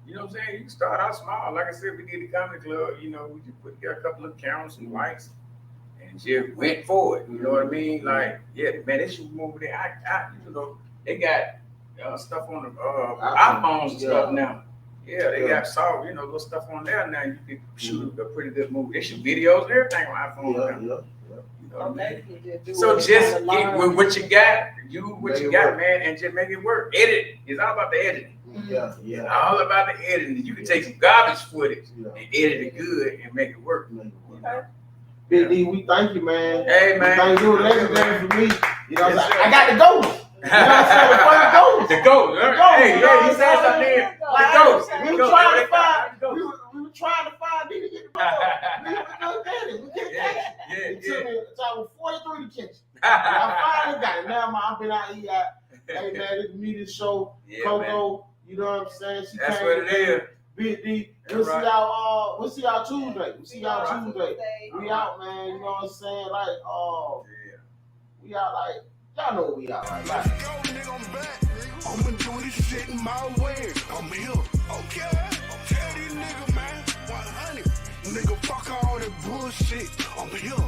You know what I'm saying? You can start out small. Like I said, we did the comedy club, you know, we just put together a couple of cameras and lights and just went for it. You know what I mean? Like, yeah, man, they should move there. I you know, they got stuff on the iPhones and stuff now. Yeah, they got soft, little stuff on there now. You can shoot a pretty good movie. They shoot videos and everything on iPhone now. You know what I mean? So just get with what you got, man, and just make it work. Edit. It's all about the editing. Yeah. All about the editing. You can take some garbage footage and edit it good and make it work. Bigg Dee, we thank you, man. Hey, man. Thank you, legendary for me. You know, Yes, I got the ghost. You know what I'm saying? The first ghost. The ghost. Hey, he said something there. The ghost. We were trying to find Dee to get the ball. We couldn't get it. We couldn't get it. It took me until 43 to catch it. I finally got it. Now I've been out here. Hey man, this media show, Coco. You know what I'm saying? That's what it is. Bigg Dee. We'll see y'all Tuesday. We out, man. You know what I'm saying? Like, we out like, y'all know we out like. I'm been doing this shit in my way. I'm here. Okay. Tell these niggas, man. 100. Nigga, fuck all that bullshit. I'm here.